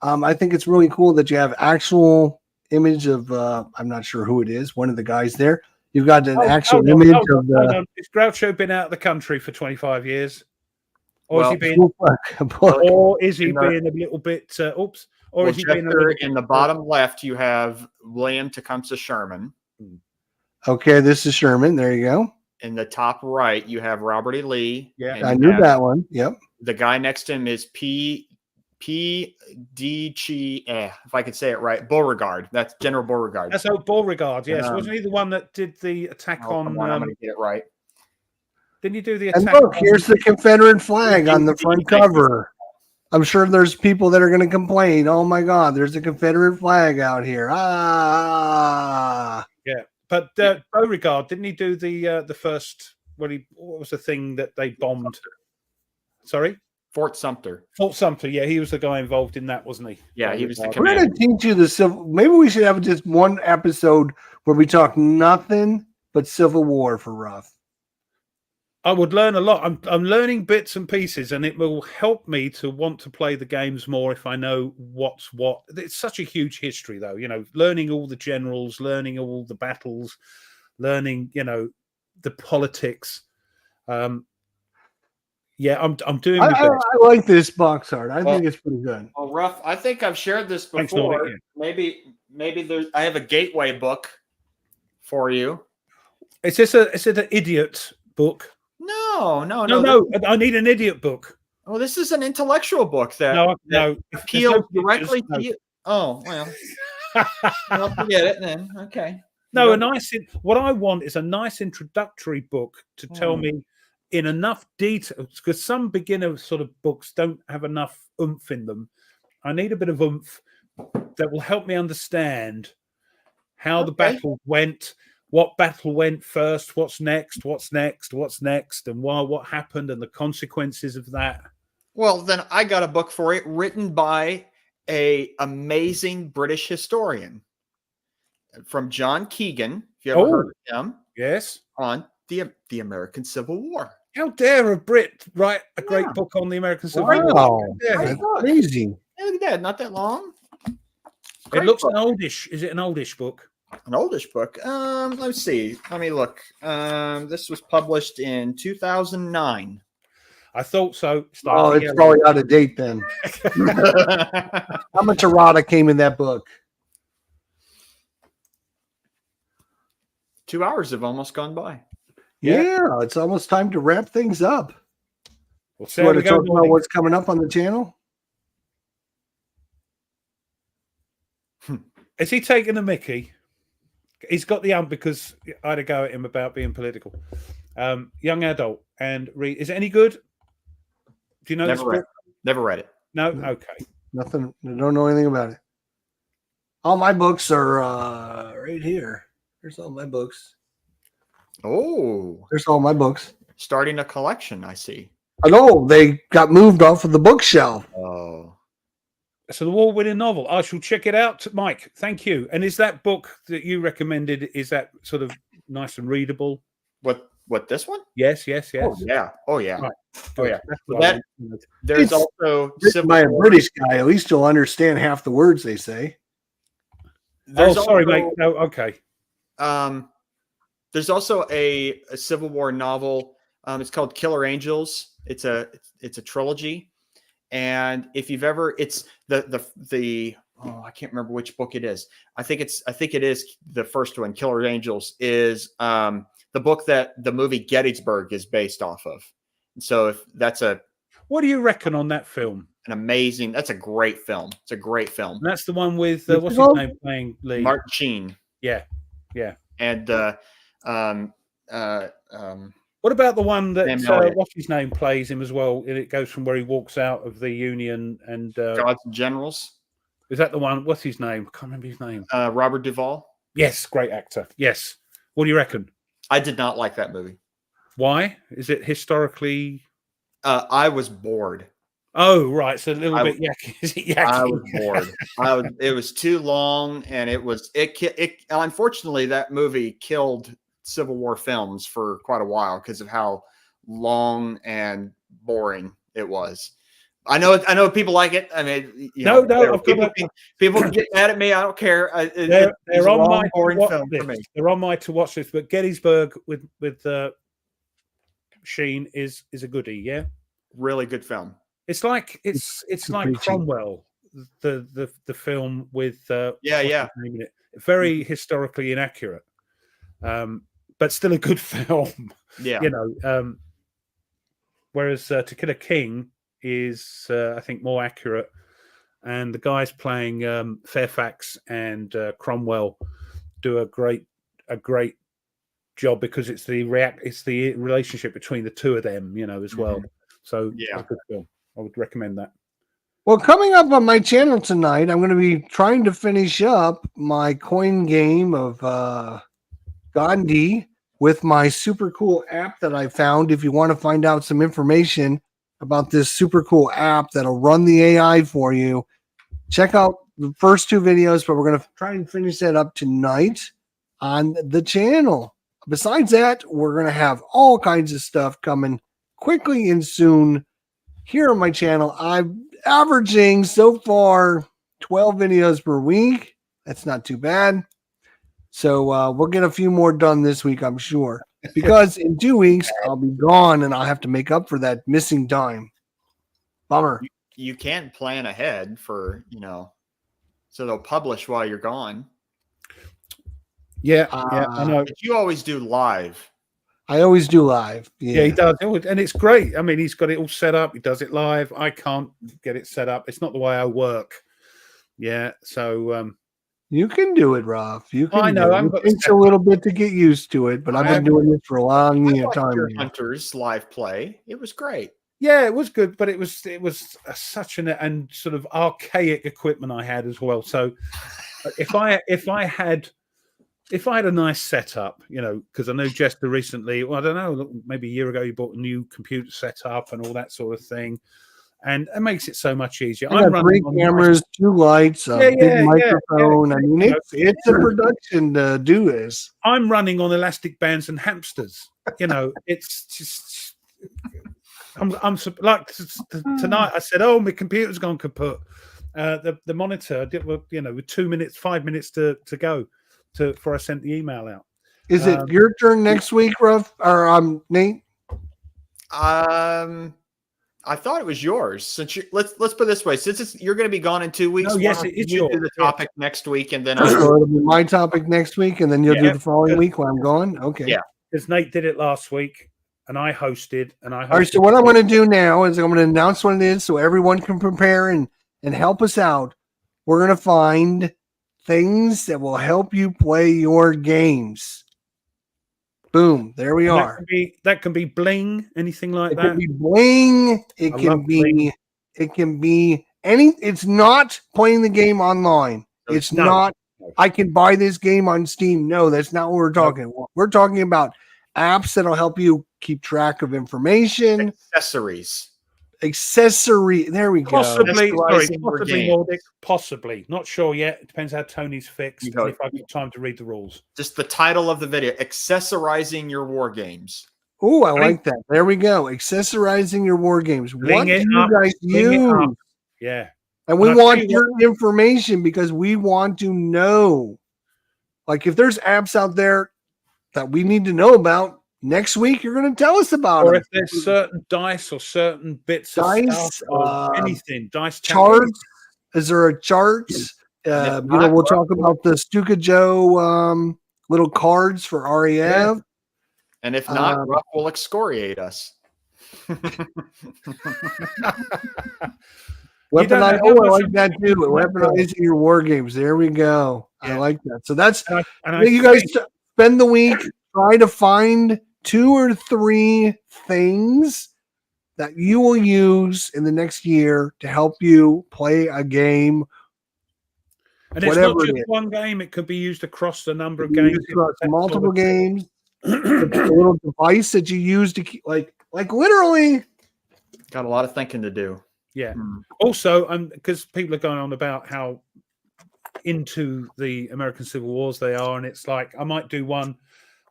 I think it's really cool that you have actual image of I'm not sure who it is, one of the guys there. You've got an actual image of the Is Groucho been out of the country for 25 years? Or is he being a little bit Or is he being in the bottom left, you have William Tecumseh Sherman. Okay, this is Sherman. There you go. In the top right, you have Robert E. Lee. Yeah, I knew that one. Yep. The guy next to him is if I could say it right, Beauregard. That's General Beauregard. That's Beauregard. Yes, wasn't he the one that did the attack on? I'm going to get it right. Didn't you do the attack? And look, here's the Confederate flag on the front cover. I'm sure there's people that are going to complain. Oh my God, there's a Confederate flag out here. Ah. Yeah, but Beauregard, didn't he do the first? What was the thing that they bombed? Sorry, Fort Sumter. Fort Sumter. Yeah, he was the guy involved in that, wasn't he? Yeah, he was the commander. We're going to teach you the civil. Maybe we should have just one episode where we talk nothing but Civil War for Ruff. I would learn a lot. I'm learning bits and pieces, and it will help me to want to play the games more if I know what's what. It's such a huge history, though. Learning all the generals, learning all the battles, learning, the politics. I'm doing. I like this box art. I think it's pretty good. Well, Ruff, I think I've shared this before. Thanks, maybe there's. I have a gateway book for you. Is it an idiot book? No. I need an idiot book. Oh, this is an intellectual book that appeals directly to you. Oh, well. I'll forget it then. Okay. No, what I want is a nice introductory book to tell me in enough detail, because some beginner sort of books don't have enough oomph in them. I need a bit of oomph that will help me understand how the battle went. What battle went first? What's next? And what happened and the consequences of that. Well, then I got a book for it written by a amazing British historian from John Keegan. If you ever heard of him, yes, on the American Civil War. How dare a Brit write a great book on the American Civil War? Wow, that's crazy. Look at that, not that long. It looks an oldish. Is it an oldish book? An oldish book. Let's see. Let me look. This was published in 2009. I thought so. It's probably out of date then. How much errata came in that book? 2 hours have almost gone by. Yeah, it's almost time to wrap things up. We'll You see how want we to go. talk about what's coming up on the channel? Is he taking a Mickey? He's got the because I had a go at him about being political. Young adult and read. Is it any good? Do you know this book? Never read it. No. Okay. Nothing. I don't know anything about it. All my books are right here. There's all my books. Oh, There's all my books. starting a collection. I see. I know they got moved off of the bookshelf. Oh, So the award-winning novel. I shall check it out, Mike. Thank you. And is that book that you recommended? Is that sort of nice and readable? what this one? Yes. Yes. Oh yeah. Oh yeah. Right. Oh yeah. That's Well, what I that- wanted. There's It's also Written by a War. British guy. At least you'll understand half the words they say. There's Sorry, also, mate. No, okay. There's also a Civil War novel. It's called Killer Angels. It's a trilogy, and if you've ever, it's the I can't remember which book it is. I think it is the first one. Killer Angels is the book that the movie Gettysburg is based off of. So if that's What do you reckon on that film? that's a great film. It's a great film. And that's the one with What's what's it his called? name playing lead? Martin Sheen Yeah. and What about the one that Sam Elliott. what's his name plays him as well? And it goes from where he walks out of the Union and Gods and Generals. is that the one? What's his name? I can't remember his name. Robert Duvall. Yes, great actor. Yes. What do you reckon? I did not like that movie. Why? Is it historically? I was bored. Oh, right. So a little bit yucky. Is it yucky? I was bored. It was too long, and it unfortunately that movie killed Civil War films for quite a while because of how long and boring it was. I know people like it. I mean, No, I've got people can get mad at me. I don't care. They're on my boring watch film for list. me. They're on my to watch list. But Gettysburg with Sheen is a goodie. Yeah, Really good film. it's like like preachy. Cromwell, the film with Yeah. what's his name in it? Very historically inaccurate, but still a good film. Yeah. You know, whereas To Kill a King is I think more accurate, and the guys playing Fairfax and Cromwell do a great job because it's the relationship between the two of them, you know, as well. So Yeah. a good film. I would recommend that. Well, coming up on my channel tonight, I'm going to be trying to finish up my coin game of Gandhi with my super cool app that I found. If you want to find out some information about this super cool app that'll run the AI for you, check out the first two videos, but we're going to try and finish that up tonight on the channel. Besides that, we're going to have all kinds of stuff coming quickly and soon here on my channel. I'm averaging so far 12 videos per week. That's not too bad. So we'll get a few more done this week, I'm sure, because in 2 weeks I'll be gone and I'll have to make up for that missing time. Bummer. You can't plan ahead for, so they'll publish while you're gone. Yeah, I know. But you always do live. I always do live. Yeah, he does. And it's great. I mean, he's got it all set up. He does it live. I can't get it set up. It's not the way I work. Yeah. So you can do it, Ralph. You can. I know. It takes a little bit to get used to it, but I've been doing this for a long time. Your Hunters live play. It was great. Yeah, it was good, but it was such and sort of archaic equipment I had as well. So if I had a nice setup, because I know Jester recently, I don't know, maybe a year ago, he bought a new computer setup and all that sort of thing, and it makes it so much easier. I got 3 cameras, 2 lights, a big microphone. I mean, it's a production to do this. I'm running on elastic bands and hamsters. It's just. I'm like tonight. I said, "Oh, my computer's gone kaput." The monitor did, with 2 minutes, 5 minutes to go before I sent the email out. Is it your turn next week, Ruff or Nate? I thought it was yours. Since let's put it this way: since you're going to be gone in 2 weeks, yes, it's yours. Do the topic next week, and then So it'll be my topic next week, and then you'll do the following week while I'm gone. Okay. Yeah, because Nate did it last week. and I hosted. All right, so what I'm going to do now is I'm going to announce what it is so everyone can prepare and help us out. We're going to find things that will help you play your games. Boom, there we are. That can be bling, anything like that. It can be bling. It can be any. It's not playing the game online. It's not. I can buy this game on Steam. No, that's not what we're talking about. We're talking about apps that'll help you keep track of information. Accessory. There we go. Possibly Nordic. Possibly. Not sure yet. It depends how Tony's fixed. And if I've got time to read the rules. Just the title of the video: accessorizing your war games. Oh, I like that. There we go. Accessorizing your war games. What do you guys use? Yeah. And we want your information because we want to know. Like if there's apps out there that we need to know about, next week you're going to tell us about or them. If there's certain dice or certain bits of stuff or anything, dice charts. Is there a charts? We'll talk about the Stuka Joe little cards for REF. Yeah. And if not, Ruff will excoriate us. Weaponize. Oh, I like that too. Weaponizing your war games. There we go. Yeah. I like that. So that's you guys spend the week, try to find 2 or 3 things that you will use in the next year to help you play a game. And it's not just one game; it could be used across a number of games, across multiple games. A little device that you use to keep, like literally. Got a lot of thinking to do. Yeah. Also, because people are going on about how into the American Civil Wars they are, and it's like I might do one,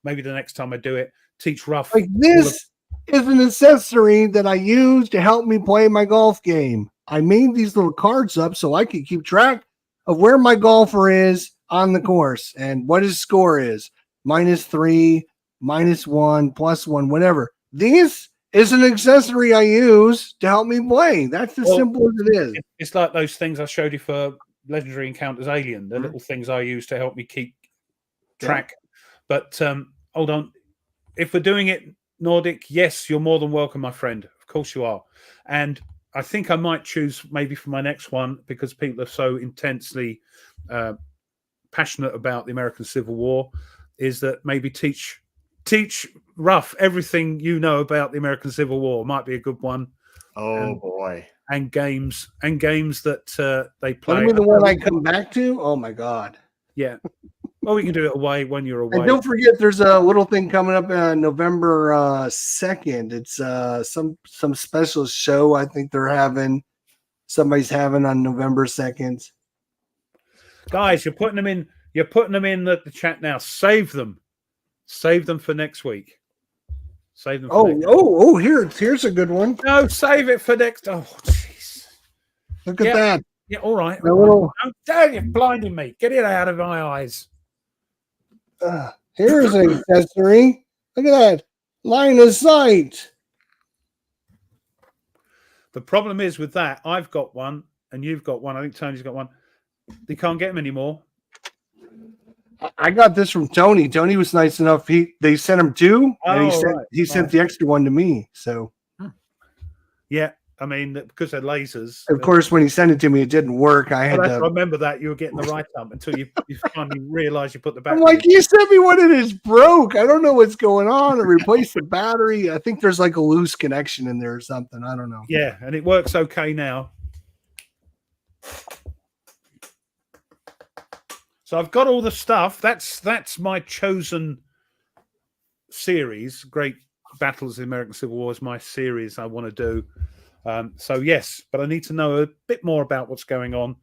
maybe the next time I do it, teach Ruff. Like this is an accessory that I use to help me play my golf game. I made these little cards up so I can keep track of where my golfer is on the course and what his score is. -3, -1, +1, whatever. This is an accessory I use to help me play. That's as simple as it is. It's like those things I showed you for Legendary Encounters Alien, the little things I use to help me keep track. But hold on. If we're doing it Nordic, yes, you're more than welcome, my friend. Of course you are. And I think I might choose maybe for my next one, because people are so intensely passionate about the American Civil War, is that maybe teach Ruff everything you know about the American Civil War. Might be a good one. Boy. And games that they play. That'll be the one I come back to. Oh my God. Yeah. Well, we can do it away when you're away. And don't forget, there's a little thing coming up on November 2nd. It's some special show I think somebody's having on November 2nd. Guys, you're putting them in the chat now. Save them for next week. Save them. Here's a good one. No, save it for next. Oh, jeez. Look at that. Yeah, all right. Little... Damn, you're blinding me. Get it out of my eyes. Here's an accessory. Look at that. Line of sight. The problem is with that, I've got one and you've got one. I think Tony's got one. They can't get them anymore. I got this from Tony. Tony was nice enough. They sent him 2, and he sent the extra one to me. So, yeah, I mean, because they're lasers. Of course, when he sent it to me, it didn't work. I had to remember that you were getting the right up until you finally realized you put the battery. I'm like, you sent me one and it's broke. I don't know what's going on. I replaced the battery. I think there's like a loose connection in there or something. I don't know. Yeah, and it works okay now. So I've got all the stuff. That's my chosen series. Great Battles of the American Civil War is my series I want to do. So yes, but I need to know a bit more about what's going on.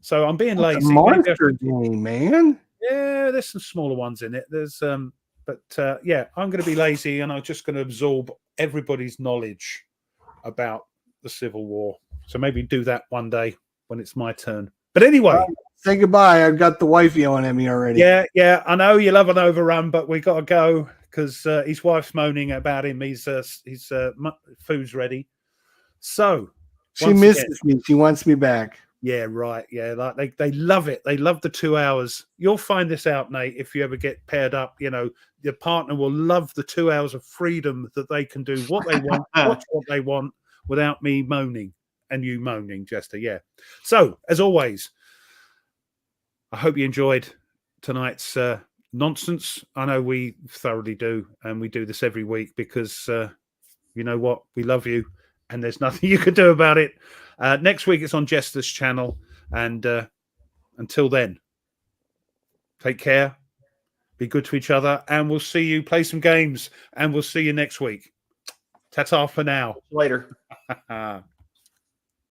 So I'm being lazy. Monster game, man. Yeah, there's some smaller ones in it. There's yeah, I'm going to be lazy and I'm just going to absorb everybody's knowledge about the Civil War. So maybe do that one day when it's my turn. But anyway. Say goodbye. I've got the wife yelling at me already. Yeah. I know you love an overrun, but we got to go because his wife's moaning about him. His food's ready. So she misses me. She wants me back. Yeah, right. Yeah, like they love it. They love the 2 hours. You'll find this out, Nate, if you ever get paired up. You know, your partner will love the 2 hours of freedom that they can do what they want, watch what they want, without me moaning and you moaning, Jester. Yeah. So, as always, I hope you enjoyed tonight's nonsense. I know we thoroughly do, and we do this every week because you know what? We love you, and there's nothing you can do about it. Next week, it's on Jester's channel. And until then, take care, be good to each other, and we'll see you, play some games, and we'll see you next week. Ta-ta for now. Later.